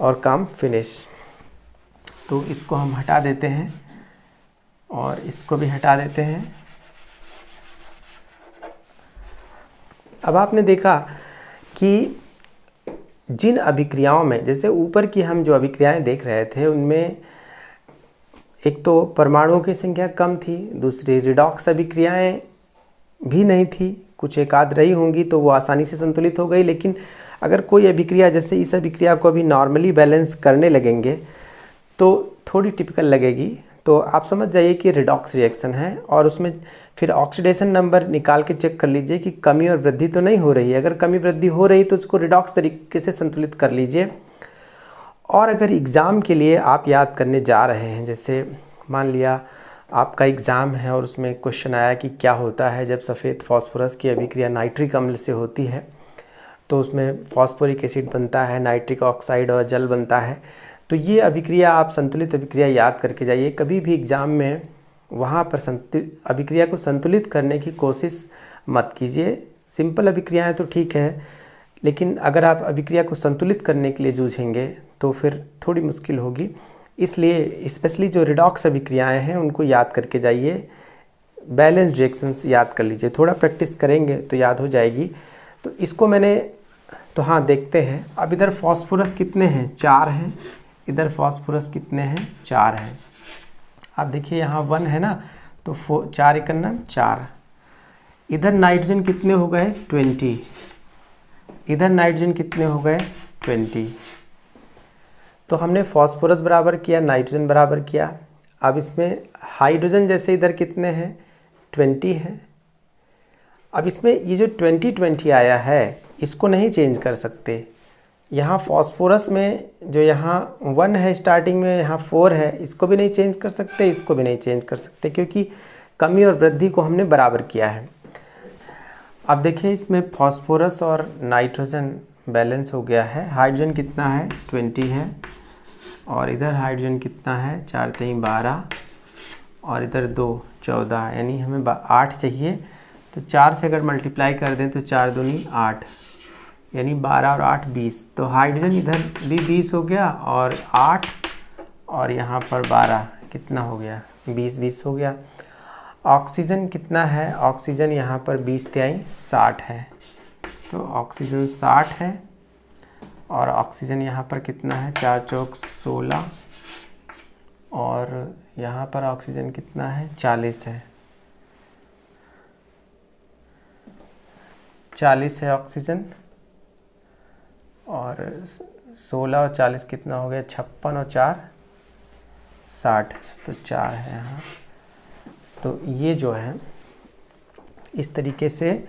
और काम फिनिश। तो इसको हम हटा देते हैं और इसको भी हटा देते हैं। अब आपने देखा कि जिन अभिक्रियाओं में, जैसे ऊपर की हम जो अभिक्रियाएं देख रहे थे, उनमें एक तो परमाणुओं की संख्या कम थी, दूसरी रिडॉक्स अभिक्रियाएं भी नहीं थी, कुछ एक आध रही होंगी तो वो आसानी से संतुलित हो गई। लेकिन अगर कोई अभिक्रिया, जैसे इस अभिक्रिया को अभी नॉर्मली बैलेंस करने लगेंगे तो थोड़ी टिपिकल लगेगी, तो आप समझ जाइए कि रिडॉक्स रिएक्शन है। और उसमें फिर ऑक्सीडेशन नंबर निकाल के चेक कर लीजिए कि कमी और वृद्धि तो नहीं हो रही है। अगर कमी वृद्धि हो रही तो उसको रिडॉक्स तरीके से संतुलित कर लीजिए। और अगर एग्ज़ाम के लिए आप याद करने जा रहे हैं, जैसे मान लिया आपका एग्ज़ाम है और उसमें क्वेश्चन आया कि क्या होता है जब सफ़ेद फास्फोरस की अभिक्रिया नाइट्रिक अम्ल से होती है, तो उसमें फास्फोरिक एसिड बनता है, नाइट्रिक ऑक्साइड और जल बनता है। तो ये अभिक्रिया आप संतुलित अभिक्रिया याद करके जाइए। कभी भी एग्ज़ाम में वहाँ पर अभिक्रिया को संतुलित करने की कोशिश मत कीजिए। सिंपल अभिक्रियाएं तो ठीक है, लेकिन अगर आप अभिक्रिया को संतुलित करने के लिए जूझेंगे तो फिर थोड़ी मुश्किल होगी। इसलिए स्पेशली जो रिडॉक्स अभिक्रियाएं हैं उनको याद करके जाइए, बैलेंस रिएक्शंस याद कर लीजिए। थोड़ा प्रैक्टिस करेंगे तो याद हो जाएगी। तो इसको मैंने, तो हाँ देखते हैं। अब इधर फास्फोरस कितने हैं 4 हैं, इधर फास्फोरस कितने हैं 4 हैं। आप देखिए यहाँ 1 है ना, तो 4 × 4। इधर नाइट्रोजन कितने हो गए 20, इधर नाइट्रोजन कितने हो गए 20। तो हमने फास्फोरस बराबर किया, नाइट्रोजन बराबर किया। अब इसमें हाइड्रोजन जैसे इधर कितने हैं 20 हैं। अब इसमें ये जो 20 आया है इसको नहीं चेंज कर सकते। यहाँ फास्फोरस में जो यहाँ 1 है स्टार्टिंग में, यहाँ 4 है, इसको भी नहीं चेंज कर सकते, इसको भी नहीं चेंज कर सकते, क्योंकि कमी और वृद्धि को हमने बराबर किया है। अब देखिए इसमें फास्फोरस और नाइट्रोजन बैलेंस हो गया है। हाइड्रोजन कितना है 20 है, और इधर हाइड्रोजन कितना है 4 × 3 12, और इधर 2 14, यानी हमें 8 चाहिए। तो 4 से अगर मल्टीप्लाई कर दें तो 4 दूनी 8, यानी 12 और 8 20। तो हाइड्रोजन इधर भी 20 हो गया, और 8 और यहाँ पर 12 कितना हो गया 20 हो गया। ऑक्सीजन कितना है, ऑक्सीजन यहाँ पर 20 × 60 है, तो ऑक्सीजन 60 है। और ऑक्सीजन यहाँ पर कितना है 4 × 4 16, और यहाँ पर ऑक्सीजन कितना है 40 है, 40 है ऑक्सीजन। और 16 और 40 कितना हो गया 56, और 4 60, तो 4 है यहाँ। तो ये जो है इस तरीके से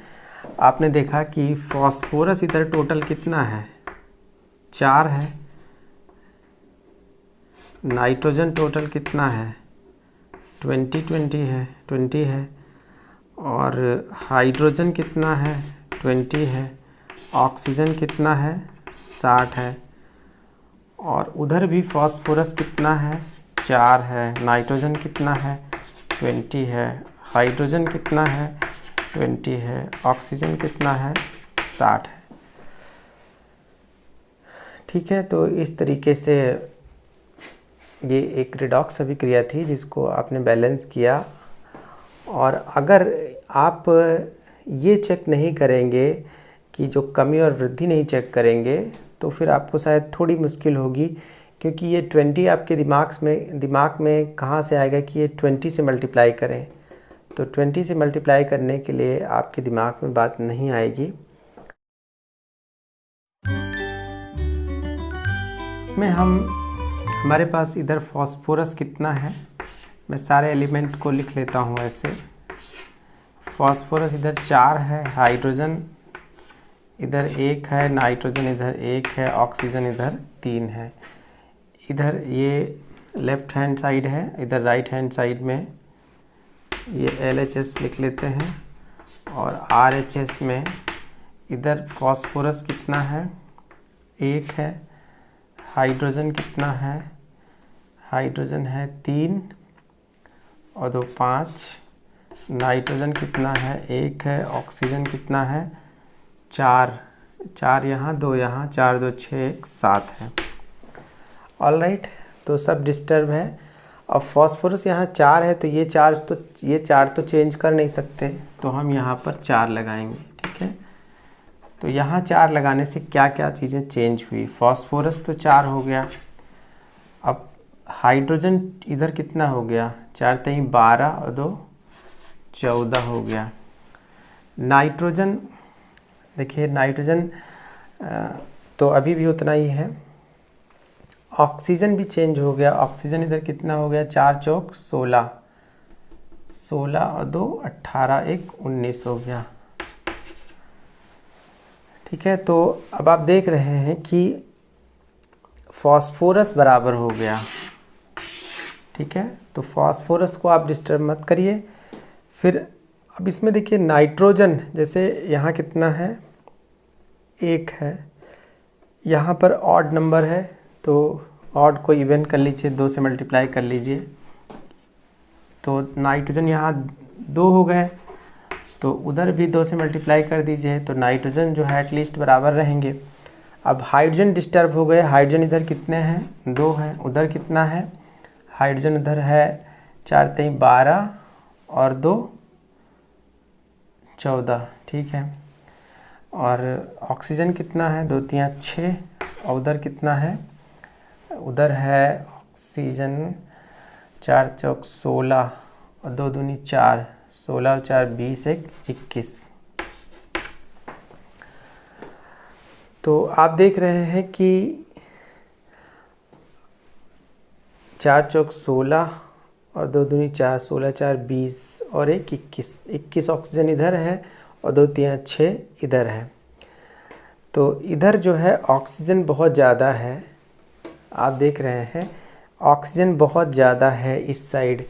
आपने देखा कि फास्फोरस इधर टोटल कितना है 4 है, नाइट्रोजन टोटल कितना है 20 है, और हाइड्रोजन कितना है 20 है, ऑक्सीजन कितना है 60 है, और उधर भी फास्फोरस कितना है 4 है, नाइट्रोजन कितना है 20 है, हाइड्रोजन कितना है 20 है, ऑक्सीजन कितना है 60 है। ठीक है, तो इस तरीके से ये एक रिडॉक्स अभिक्रिया थी जिसको आपने बैलेंस किया। और अगर आप ये चेक नहीं करेंगे कि जो कमी और वृद्धि नहीं चेक करेंगे तो फिर आपको शायद थोड़ी मुश्किल होगी, क्योंकि ये 20 आपके दिमाग में कहाँ से आएगा कि ये 20 से मल्टीप्लाई करें। तो 20 से मल्टीप्लाई करने के लिए आपके दिमाग में बात नहीं आएगी। में हमारे पास इधर फास्फोरस कितना है, मैं सारे एलिमेंट को लिख लेता हूँ ऐसे। फास्फोरस इधर 4 है, हाइड्रोजन इधर 1 है, नाइट्रोजन इधर 1 है, ऑक्सीजन इधर 3 है। इधर ये लेफ़्ट हैंड साइड है, इधर राइट हैंड साइड में ये LHS लिख लेते हैं। और RHS में इधर फास्फोरस कितना है 1 है, हाइड्रोजन कितना है, हाइड्रोजन है 3 और 2 5, नाइट्रोजन कितना है 1 है, ऑक्सीजन कितना है 4 यहाँ 2 यहाँ, 4 2 6 1 7 है। ऑल राइट, तो सब डिस्टर्ब है। अब फास्फोरस यहाँ 4 है तो ये 4 तो चेंज कर नहीं सकते, तो हम यहाँ पर 4 लगाएंगे। ठीक है, तो यहाँ 4 लगाने से क्या क्या चीज़ें चेंज हुई। फास्फोरस तो 4 हो गया, अब हाइड्रोजन इधर कितना हो गया 4 3 12 और 2 14 हो गया। नाइट्रोजन देखिए, नाइट्रोजन तो अभी भी उतना ही है। ऑक्सीजन भी चेंज हो गया, ऑक्सीजन इधर कितना हो गया 4 चौक 16, 16 और 2 18 1 19 हो गया। ठीक है, तो अब आप देख रहे हैं कि फास्फोरस बराबर हो गया। ठीक है, तो फास्फोरस को आप डिस्टर्ब मत करिए। फिर अब इसमें देखिए नाइट्रोजन, जैसे यहाँ कितना है 1 है, यहाँ पर ऑड नंबर है तो ऑड को इवन कर लीजिए, 2 से मल्टीप्लाई कर लीजिए। तो नाइट्रोजन यहाँ 2 हो गए, तो उधर भी 2 से मल्टीप्लाई कर दीजिए, तो नाइट्रोजन जो है एटलीस्ट बराबर रहेंगे। अब हाइड्रोजन डिस्टर्ब हो गए, हाइड्रोजन इधर कितने हैं 2 हैं, उधर कितना है हाइड्रोजन उधर है 4 3 12 और 2 14। ठीक है, और ऑक्सीजन कितना है 2 3 6 और उधर कितना है, उधर है ऑक्सीजन 4 चौक 16 और 2 दूनी 4, 16 और 4 20 1 21। तो आप देख रहे हैं कि 4 चौक 16 और 2 दूनी 4, 16 4 20 और 1 21 ऑक्सीजन इधर है और 2 3 6 इधर है। तो इधर जो है ऑक्सीजन बहुत ज़्यादा है, आप देख रहे हैं ऑक्सीजन बहुत ज़्यादा है इस साइड।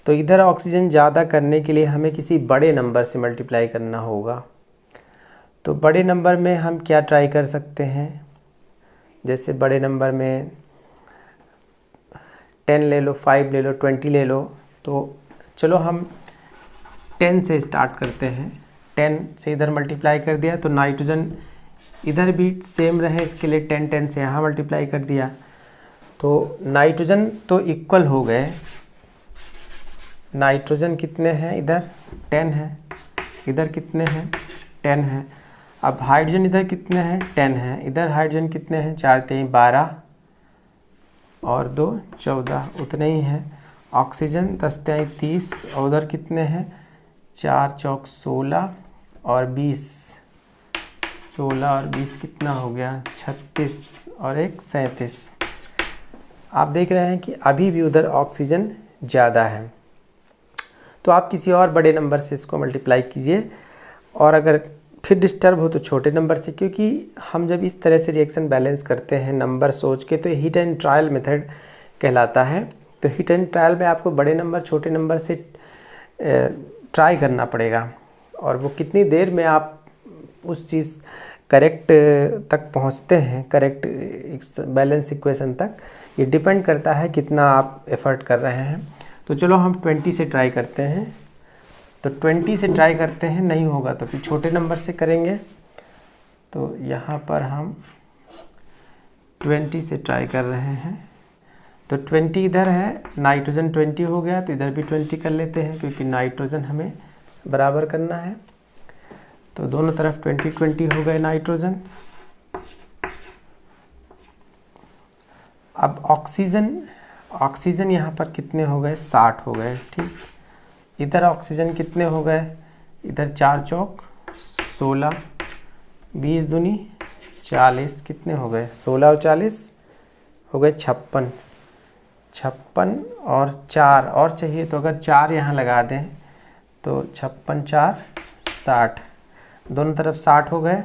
तो इधर ऑक्सीजन ज़्यादा करने के लिए हमें किसी बड़े नंबर से मल्टीप्लाई करना होगा। तो बड़े नंबर में हम क्या ट्राई कर सकते हैं, जैसे बड़े नंबर में 10 ले लो, 5 ले लो, 20 ले लो। तो चलो हम 10 से स्टार्ट करते हैं। 10 से इधर मल्टीप्लाई कर दिया तो नाइट्रोजन इधर भी सेम रहे, इसके लिए 10 10 से यहाँ मल्टीप्लाई कर दिया। तो नाइट्रोजन तो इक्वल हो गए, नाइट्रोजन कितने हैं इधर 10 है, इधर कितने हैं 10 है। अब हाइड्रोजन इधर कितने हैं 10 है, इधर हाइड्रोजन कितने हैं 4 3 12 और 2 14, उतने ही हैं। ऑक्सीजन 10 3 30 और उधर कितने हैं 4 चौक 16 और 20, 16 और 20 कितना हो गया 36 और 1 37। आप देख रहे हैं कि अभी भी उधर ऑक्सीजन ज़्यादा है। तो आप किसी और बड़े नंबर से इसको मल्टीप्लाई कीजिए, और अगर फिर डिस्टर्ब हो तो छोटे नंबर से, क्योंकि हम जब इस तरह से रिएक्शन बैलेंस करते हैं नंबर सोच के, तो हिट एंड ट्रायल मेथड कहलाता है। तो हिट एंड ट्रायल में आपको बड़े नंबर छोटे नंबर से ट्राई करना पड़ेगा, और वो कितनी देर में आप उस चीज़ करेक्ट तक पहुंचते हैं, करेक्ट बैलेंस इक्वेशन तक, ये डिपेंड करता है कितना आप एफर्ट कर रहे हैं। तो चलो हम 20 से ट्राई करते हैं। तो 20 से ट्राई करते हैं, नहीं होगा तो फिर छोटे नंबर से करेंगे। तो यहाँ पर हम 20 से ट्राई कर रहे हैं। तो 20 इधर है, नाइट्रोजन 20 हो गया, तो इधर भी 20 कर लेते हैं क्योंकि नाइट्रोजन हमें बराबर करना है। तो दोनों तरफ 20-20 हो गए नाइट्रोजन। अब ऑक्सीजन यहाँ पर कितने हो गए, 60 हो गए, ठीक। इधर ऑक्सीजन कितने हो गए, इधर 4 चौक 16, 20 दूनी 40, कितने हो गए 16 और 40 हो गए 56 और 4 और चाहिए, तो अगर 4 यहाँ लगा दें तो 56 4 60, दोनों तरफ 60 हो गए,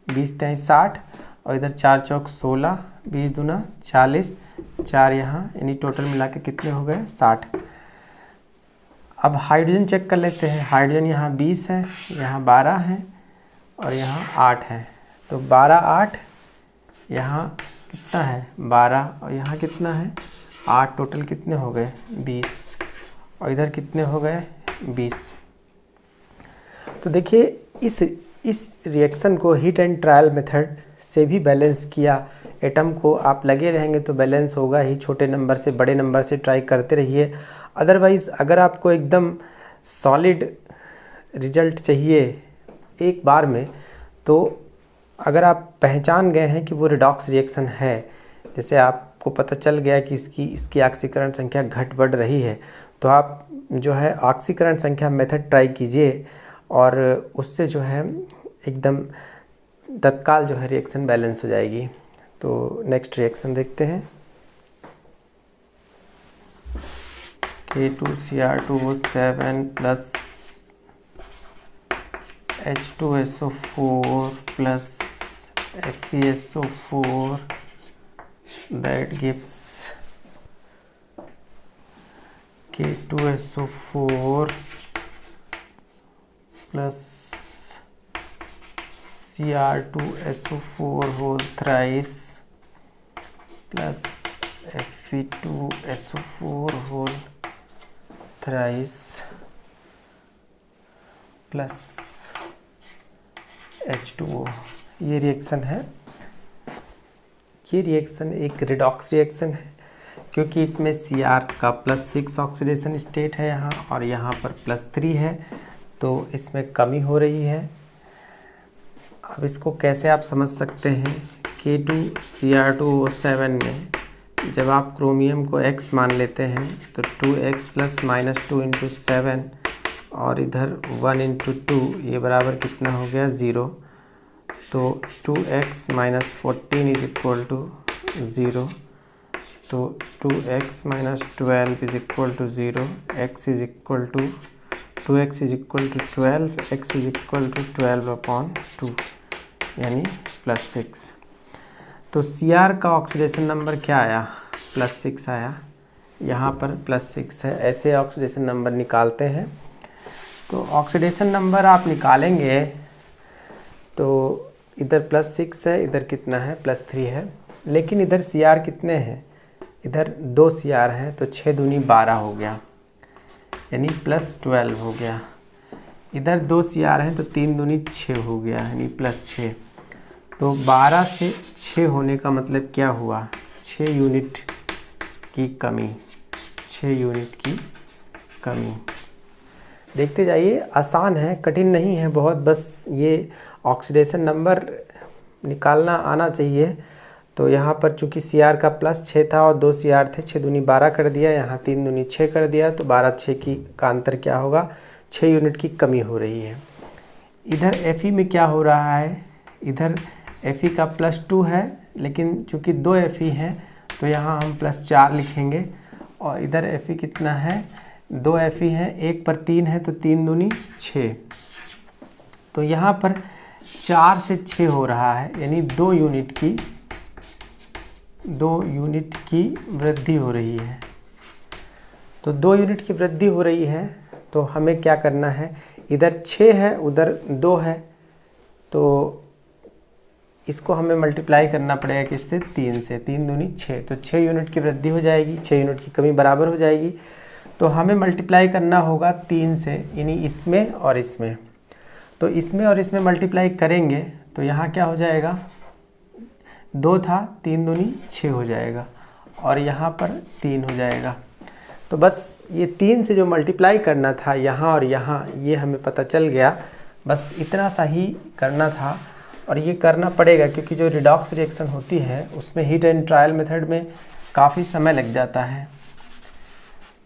20 23 60 और इधर 4 चौक 16, 20 दूना 40, 4 यहाँ, यानी टोटल मिला के कितने हो गए 60। अब हाइड्रोजन चेक कर लेते हैं। हाइड्रोजन यहाँ 20 है, यहाँ 12 है और यहाँ 8 है। तो 12 8, यहाँ कितना है 12 और यहाँ कितना है 8, टोटल कितने हो गए 20 और इधर कितने हो गए 20। तो देखिए इस रिएक्शन को हीट एंड ट्रायल मेथड से भी बैलेंस किया। एटम को आप लगे रहेंगे तो बैलेंस होगा ही, छोटे नंबर से बड़े नंबर से ट्राई करते रहिए। अदरवाइज़ अगर आपको एकदम सॉलिड रिजल्ट चाहिए एक बार में, तो अगर आप पहचान गए हैं कि वो रिडॉक्स रिएक्शन है, जैसे आपको पता चल गया कि इसकी ऑक्सीकरण संख्या घट बढ़ रही है, तो आप जो है ऑक्सीकरण संख्या मेथड ट्राई कीजिए और उससे जो है एकदम तत्काल जो है रिएक्शन बैलेंस हो जाएगी। तो नेक्स्ट रिएक्शन देखते हैं। K2Cr2O7 plus H2SO4 plus FeSO4 that gives K2SO4 plus Cr2SO4 whole thrice plus Fe2SO4 whole thrice plus H2O। ये रिएक्शन है, ये रिएक्शन एक रिडॉक्स रिएक्शन है क्योंकि इसमें Cr का +6 ऑक्सीडेशन स्टेट है यहाँ और यहाँ पर +3 है, तो इसमें कमी हो रही है। अब इसको कैसे आप समझ सकते हैं, K2Cr2O7 में जब आप क्रोमियम को X मान लेते हैं तो 2x + -2 × 7 और इधर 1 × 2, ये बराबर कितना हो गया 0। तो 2x - 14 = 0, तो 2x - 12 = 0, x = 2x = 12, x = 12/2 यानी +6। तो Cr का ऑक्सीडेशन नंबर क्या आया, +6 आया, यहाँ पर +6 है। ऐसे ऑक्सीडेशन नंबर निकालते हैं। तो ऑक्सीडेशन नंबर आप निकालेंगे तो इधर +6 है, इधर कितना है +3 है, लेकिन इधर Cr कितने हैं, इधर 2 Cr हैं, तो 6 दूनी 12 हो गया यानी +12 हो गया। इधर 2 Cr हैं तो 3 दूनी 6 हो गया यानी +6। तो 12 से 6 होने का मतलब क्या हुआ, 6 यूनिट की कमी, 6 यूनिट की कमी। देखते जाइए, आसान है, कठिन नहीं है बहुत, बस ये ऑक्सीडेशन नंबर निकालना आना चाहिए। तो यहाँ पर चूँकि Cr का +6 था और 2 Cr थे, 6 दूनी 12 कर दिया, यहाँ 3 दूनी 6 कर दिया, तो 12 6 का अंतर क्या होगा, 6 यूनिट की कमी हो रही है। इधर Fe में क्या हो रहा है, इधर Fe का +2 है, लेकिन चूँकि 2 Fe हैं तो यहाँ हम +4 लिखेंगे और इधर Fe कितना है, 2 Fe हैं, 1 पर 3 है तो 3 दूनी 6, तो यहाँ पर 4 से 6 हो रहा है यानी 2 यूनिट की वृद्धि हो रही है। तो 2 यूनिट की वृद्धि हो रही है तो हमें क्या करना है, इधर 6 है उधर 2 है, तो इसको हमें मल्टीप्लाई करना पड़ेगा किससे, 3 से। 3 दूनी 6, तो 6 यूनिट की वृद्धि हो जाएगी, 6 यूनिट की कमी बराबर हो जाएगी। तो हमें मल्टीप्लाई करना होगा 3 से, यानी इसमें और इसमें। तो इसमें और इसमें मल्टीप्लाई करेंगे तो यहाँ क्या हो जाएगा, 2 था, 3 दूनी 6 हो जाएगा, और यहाँ पर 3 हो जाएगा। तो बस ये 3 से जो मल्टीप्लाई करना था यहाँ और यहाँ, ये हमें पता चल गया। बस इतना सा ही करना था, और ये करना पड़ेगा क्योंकि जो रिडॉक्स रिएक्शन होती है उसमें हीट एंड ट्रायल मेथड में काफ़ी समय लग जाता है।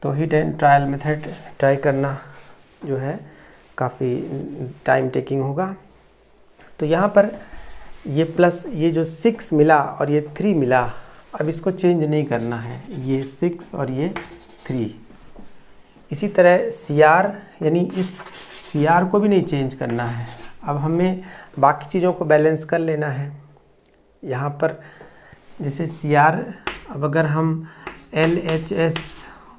तो heat and trial method try करना जो है काफ़ी टाइम टेकिंग होगा। तो यहाँ पर ये प्लस, ये जो 6 मिला और ये 3 मिला, अब इसको चेंज नहीं करना है, ये 6 और ये 3। इसी तरह CR, यानी इस CR को भी नहीं चेंज करना है। अब हमें बाकी चीज़ों को बैलेंस कर लेना है। यहाँ पर जैसे CR, अब अगर हम LHS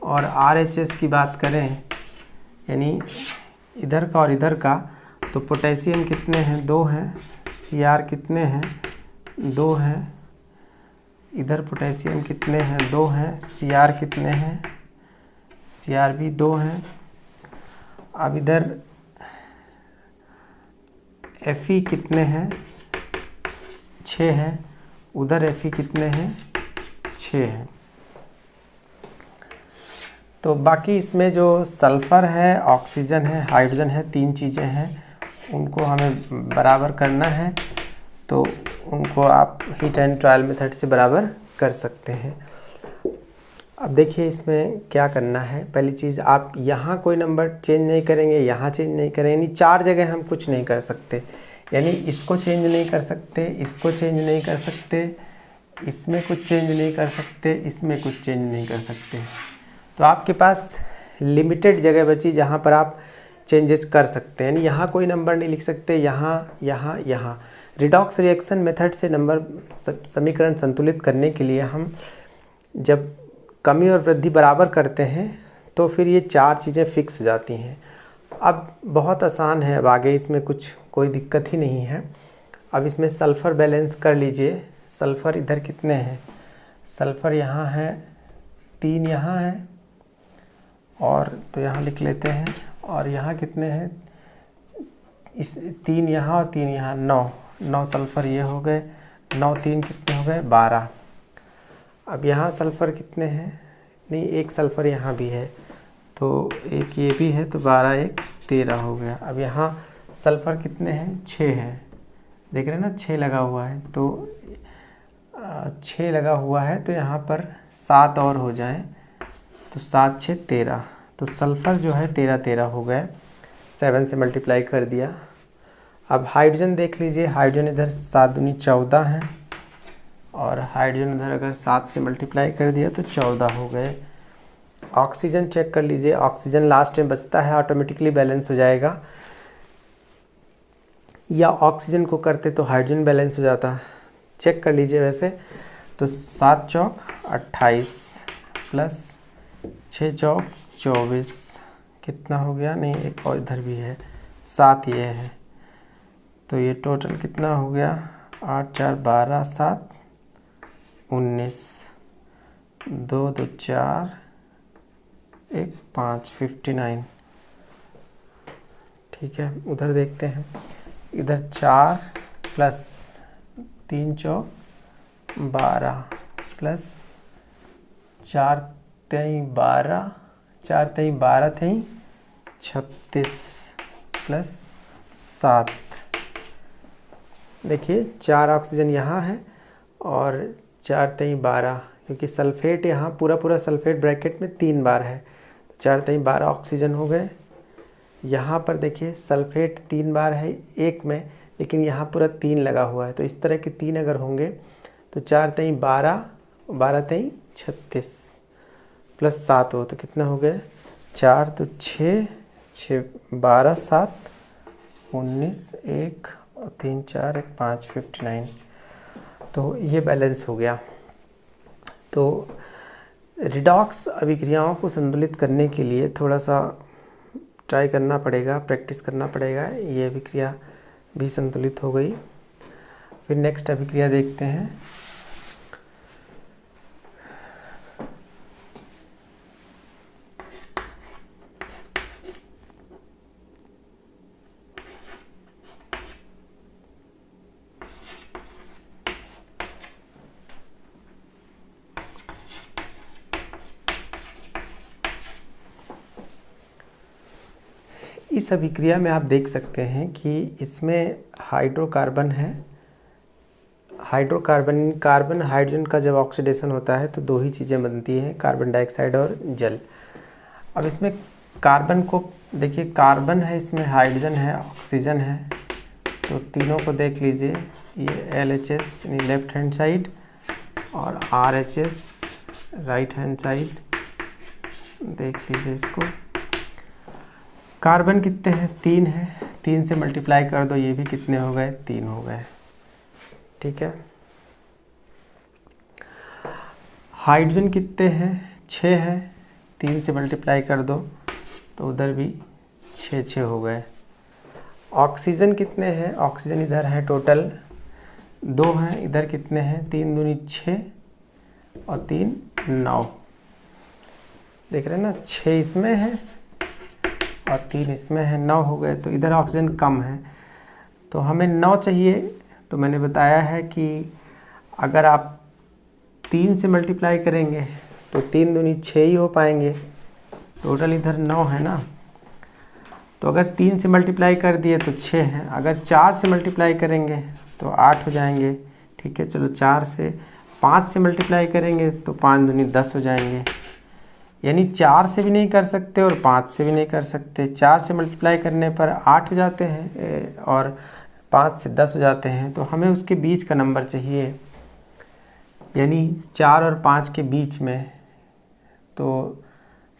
और RHS की बात करें, यानी इधर का और इधर का, तो पोटेशियम कितने हैं, 2 हैं। CR कितने हैं, 2 हैं। इधर पोटेशियम कितने हैं, 2 हैं। CR कितने हैं, CR भी 2 हैं। अब इधर Fe कितने हैं, 6 हैं। उधर Fe कितने हैं, 6 हैं। तो बाकी इसमें जो सल्फ़र है, ऑक्सीजन है, हाइड्रोजन है, 3 चीज़ें हैं, उनको हमें बराबर करना है। तो उनको आप हीट एंड ट्रायल मेथड से बराबर कर सकते हैं। अब देखिए इसमें क्या करना है। पहली चीज़, आप यहाँ कोई नंबर चेंज नहीं करेंगे, यहाँ चेंज नहीं करेंगे, यानी 4 जगह हम कुछ नहीं कर सकते। यानी इसको चेंज नहीं कर सकते, इसको चेंज नहीं कर सकते, इसमें कुछ चेंज नहीं कर सकते, इसमें कुछ चेंज नहीं कर सकते। तो आपके पास लिमिटेड जगह बची जहाँ पर आप चेंजेस कर सकते हैं। यानी यहाँ कोई नंबर नहीं लिख सकते, यहाँ, यहाँ, यहाँ। रिडॉक्स रिएक्शन मेथड से नंबर समीकरण संतुलित करने के लिए हम जब कमी और वृद्धि बराबर करते हैं तो फिर ये 4 चीज़ें फिक्स हो जाती हैं। अब बहुत आसान है, अब आगे इसमें कुछ कोई दिक्कत ही नहीं है। अब इसमें सल्फ़र बैलेंस कर लीजिए। सल्फ़र इधर कितने हैं, सल्फ़र यहाँ है, 3 यहाँ है, और तो यहाँ लिख लेते हैं। और यहाँ कितने हैं, इस 3 यहाँ और 3 यहाँ, 9 सल्फ़र ये हो गए। 9 3 कितने हो गए, 12। अब यहाँ सल्फ़र कितने हैं, नहीं, 1 सल्फ़र यहाँ भी है, तो 1 ये भी है, तो 12 1 13 हो गया। अब यहाँ सल्फ़र कितने हैं, 6 हैं, देख रहे हैं ना, 6 लगा हुआ है। तो 6 लगा हुआ है, तो यहाँ पर 7 और हो जाएं, तो 7 6 13। तो सल्फ़र जो है 13 13 हो गए, 7 से मल्टीप्लाई कर दिया। अब हाइड्रोजन देख लीजिए। हाइड्रोजन इधर 7 दूनी 14 है, और हाइड्रोजन इधर अगर 7 से मल्टीप्लाई कर दिया तो 14 हो गए। ऑक्सीजन चेक कर लीजिए। ऑक्सीजन लास्ट में बचता है, ऑटोमेटिकली बैलेंस हो जाएगा, या ऑक्सीजन को करते तो हाइड्रोजन बैलेंस हो जाता। चेक कर लीजिए वैसे तो 7 चौक 28 प्लस 6 चौक 24 कितना हो गया, नहीं एक और इधर भी है, 7 ये है, तो ये टोटल कितना हो गया, 8 4 12 7 19, 2 2 4 1 5 59। ठीक है, उधर देखते हैं। इधर 4 प्लस 3 चौक 12 प्लस 4 3 12, 4 3 12 3 36 प्लस 7। देखिए 4 ऑक्सीजन यहाँ है और 4 3 12, क्योंकि सल्फेट यहाँ पूरा सल्फेट ब्रैकेट में 3 बार है, 4 3 12 ऑक्सीजन हो गए। यहाँ पर देखिए सल्फेट 3 बार है एक में, लेकिन यहाँ पूरा 3 लगा हुआ है, तो इस तरह के 3 अगर होंगे तो 4 3 12 12 3 36 प्लस 7 हो तो कितना हो गया, 4 तो 6 6 12 7 19 1 3 4 1 5 59। तो ये बैलेंस हो गया। तो रिडॉक्स अभिक्रियाओं को संतुलित करने के लिए थोड़ा सा ट्राई करना पड़ेगा, प्रैक्टिस करना पड़ेगा। ये अभिक्रिया भी संतुलित हो गई। फिर नेक्स्ट अभिक्रिया देखते हैं। इस अभिक्रिया में आप देख सकते हैं कि इसमें हाइड्रोकार्बन है। कार्बन हाइड्रोजन का जब ऑक्सीडेशन होता है तो दो ही चीज़ें बनती हैं, कार्बन डाइऑक्साइड और जल। अब इसमें कार्बन को देखिए, कार्बन है, इसमें हाइड्रोजन है, ऑक्सीजन है, तो तीनों को देख लीजिए। ये LHS यानी लेफ्ट हैंड साइड और RHS राइट हैंड साइड, देख लीजिए इसको। कार्बन कितने हैं? 3 है, 3 से मल्टीप्लाई कर दो, ये भी कितने हो गए? 3 हो गए। ठीक है। हाइड्रोजन कितने हैं? 6 है, 3 से मल्टीप्लाई कर दो तो उधर भी 6 हो गए। ऑक्सीजन कितने हैं? ऑक्सीजन इधर है टोटल 2 हैं, इधर कितने हैं? 3 दूनी 6 और 3 9। देख रहे हैं ना, 6 इसमें है और 3 इसमें है, 9 हो गए। तो इधर ऑक्सीजन कम है, तो हमें 9 चाहिए। तो मैंने बताया है कि अगर आप 3 से मल्टीप्लाई करेंगे तो 3 दूनी 6 ही हो पाएंगे, टोटल इधर 9 है ना। तो अगर 3 से मल्टीप्लाई कर दिए तो 6 हैं, अगर 4 से मल्टीप्लाई करेंगे तो 8 हो जाएंगे। ठीक है, चलो 4 से 5 से मल्टीप्लाई करेंगे तो 5 दूनी 10 हो जाएंगे। यानी 4 से भी नहीं कर सकते और 5 से भी नहीं कर सकते। 4 से मल्टीप्लाई करने पर 8 हो जाते हैं और 5 से 10 हो जाते हैं, तो हमें उसके बीच का नंबर चाहिए, यानी 4 और 5 के बीच में। तो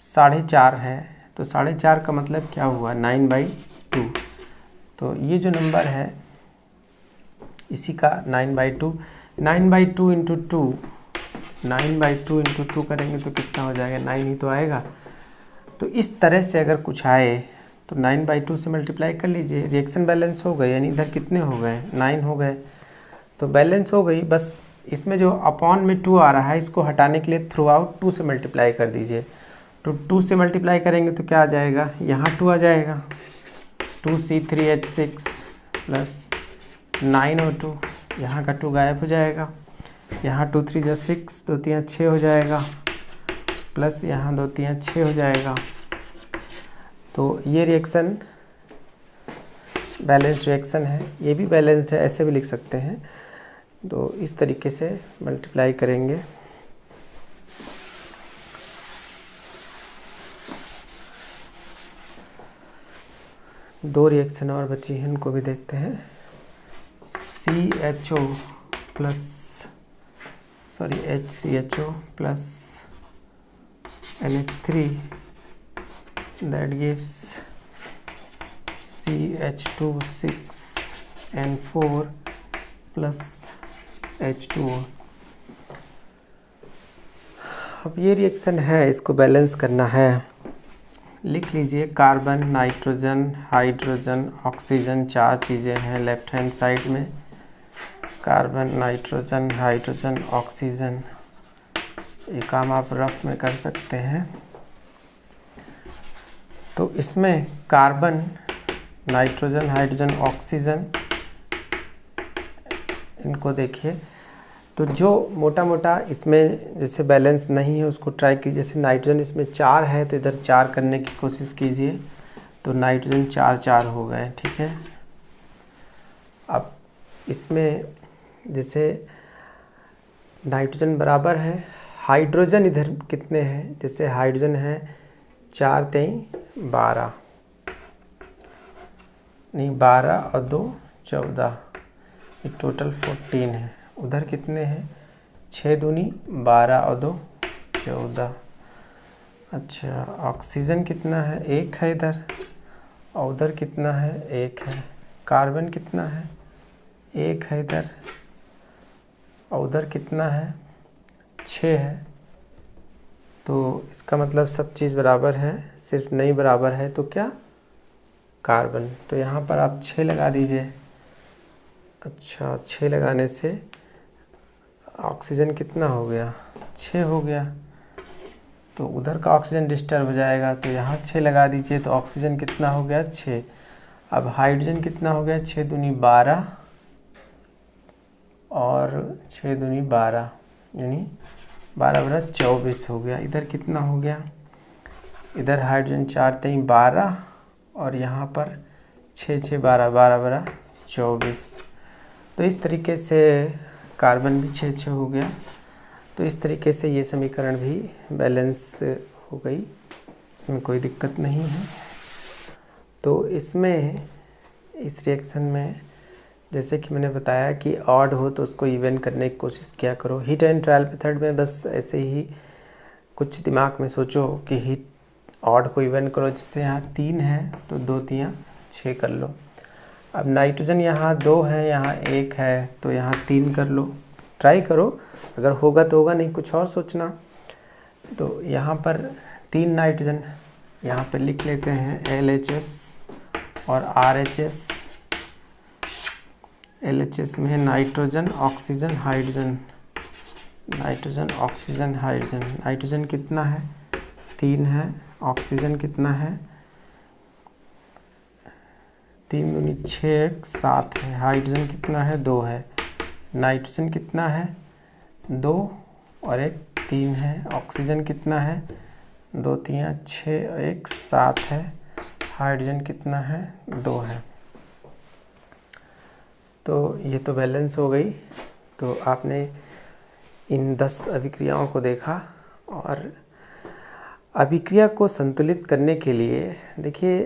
4.5 है, तो 4.5 का मतलब क्या हुआ? 9/2। तो ये जो नंबर है इसी का 9/2। 9/2 इंटू 2, 9/2 इंटू 2 करेंगे तो कितना हो जाएगा? 9 ही तो आएगा। तो इस तरह से अगर कुछ आए तो 9/2 से मल्टीप्लाई कर लीजिए, रिएक्शन बैलेंस हो गए। यानी इधर कितने हो गए? 9 हो गए, तो बैलेंस हो गई। बस इसमें जो अपॉन में 2 आ रहा है, इसको हटाने के लिए थ्रू आउट 2 से मल्टीप्लाई कर दीजिए। तो 2 से मल्टीप्लाई करेंगे तो क्या आ जाएगा? यहाँ 2 आ जाएगा, 2C3H6 प्लस 9O2, यहाँ का 2 गायब हो जाएगा। यहाँ 2 3 6, 2 3 6 हो जाएगा, प्लस यहाँ 2 3 6 हो जाएगा। तो ये रिएक्शन बैलेंस्ड रिएक्शन है, ये भी बैलेंस्ड है, ऐसे भी लिख सकते हैं। तो इस तरीके से मल्टीप्लाई करेंगे। दो रिएक्शन और बची हैं, इनको भी देखते हैं। HCHO plus NH3 that gives CH2 6N4 plus H2O। अब ये रिएक्शन है, इसको बैलेंस करना है। लिख लीजिए, कार्बन, नाइट्रोजन, हाइड्रोजन, ऑक्सीजन, 4 चीज़ें हैं लेफ्ट हैंड साइड में। Carbon, nitrogen, hydrogen, oxygen. ये काम आप रफ में कर सकते हैं। तो इसमें कार्बन, नाइट्रोजन, हाइड्रोजन, ऑक्सीजन, इनको देखिए। तो जो मोटा मोटा इसमें जैसे बैलेंस नहीं है उसको ट्राई कीजिए। जैसे नाइट्रोजन इसमें 4 है तो इधर 4 करने की कोशिश कीजिए, तो नाइट्रोजन 4 हो गए। ठीक है, अब इसमें जैसे नाइट्रोजन बराबर है, हाइड्रोजन इधर कितने हैं? जैसे हाइड्रोजन है 4 3 12, नहीं 12 और 2 14, ये टोटल 14 है। उधर कितने हैं? 6 दूनी 12 और 2 14। अच्छा, ऑक्सीजन कितना है? 1 है इधर, और उधर कितना है? 1 है। कार्बन कितना है? 1 है इधर, और उधर कितना है? 6 है। तो इसका मतलब सब चीज़ बराबर है, सिर्फ नहीं बराबर है तो क्या? कार्बन। तो यहाँ पर आप 6 लगा दीजिए। अच्छा 6 लगाने से ऑक्सीजन कितना हो गया, 6 हो गया, तो उधर का ऑक्सीजन डिस्टर्ब हो जाएगा, तो यहाँ 6 लगा दीजिए, तो ऑक्सीजन कितना हो गया 6। अब हाइड्रोजन कितना हो गया, 6 दूनी 12 और 6 दूनी 12 यानी 12 × 24 हो गया। इधर कितना हो गया, इधर हाइड्रोजन 4 3 12 और यहाँ पर 6 6 12 12 24। तो इस तरीके से कार्बन भी 6 6 हो गया। तो इस तरीके से ये समीकरण भी बैलेंस हो गई, इसमें कोई दिक्कत नहीं है। तो इसमें इस रिएक्शन में जैसे कि मैंने बताया कि ऑड हो तो उसको इवन करने की कोशिश किया करो। हीट एंड ट्रायल मेथड में बस ऐसे ही कुछ दिमाग में सोचो कि हीट ऑड को इवन करो, जैसे यहाँ 3 है तो 2 3 6 कर लो। अब नाइट्रोजन यहाँ 2 है, यहाँ 1 है, तो यहाँ 3 कर लो, ट्राई करो, अगर होगा तो होगा, नहीं कुछ और सोचना। तो यहाँ पर 3 नाइट्रोजन यहाँ पर लिख लेते हैं LHS और RHS। LHS में nitrogen oxygen hydrogen, nitrogen oxygen hydrogen. Nitrogen कितना है 3 है, ऑक्सीजन कितना है 3 दूनी 6 7 है, हाइड्रोजन कितना है 2 है, नाइट्रोजन कितना है 2 और 1 3 है, ऑक्सीजन कितना है 2 3 6 और 1 7 है, हाइड्रोजन कितना है 2 है। तो ये तो बैलेंस हो गई। तो आपने इन 10 अभिक्रियाओं को देखा, और अभिक्रिया को संतुलित करने के लिए देखिए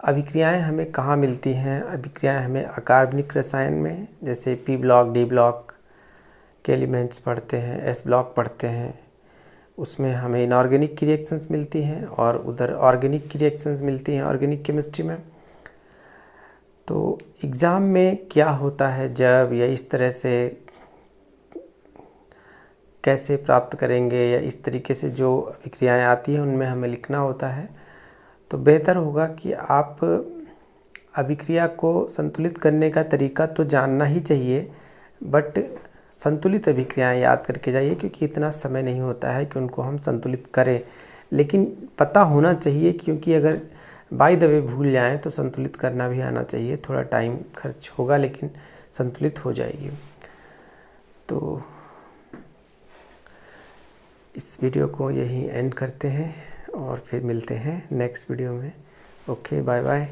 अभिक्रियाएं हमें कहाँ मिलती हैं। अभिक्रियाएं हमें अकार्बनिक रसायन में, जैसे P ब्लॉक D ब्लॉक के एलिमेंट्स पढ़ते हैं, S ब्लॉक पढ़ते हैं, उसमें हमें इनऑर्गेनिक की रिएक्शंस मिलती हैं, और उधर ऑर्गेनिक की रिएक्शंस मिलती हैं ऑर्गेनिक केमिस्ट्री में। तो एग्ज़ाम में क्या होता है जब, या इस तरह से कैसे प्राप्त करेंगे, या इस तरीके से जो अभिक्रियाएं आती हैं उनमें हमें लिखना होता है, तो बेहतर होगा कि आप अभिक्रिया को संतुलित करने का तरीका तो जानना ही चाहिए, बट संतुलित अभिक्रियाएं याद करके जाइए, क्योंकि इतना समय नहीं होता है कि उनको हम संतुलित करें। लेकिन पता होना चाहिए, क्योंकि अगर बाय द वे भूल जाएं तो संतुलित करना भी आना चाहिए। थोड़ा टाइम खर्च होगा लेकिन संतुलित हो जाएगी। तो इस वीडियो को यहीं एंड करते हैं और फिर मिलते हैं नेक्स्ट वीडियो में। Okay, bye bye.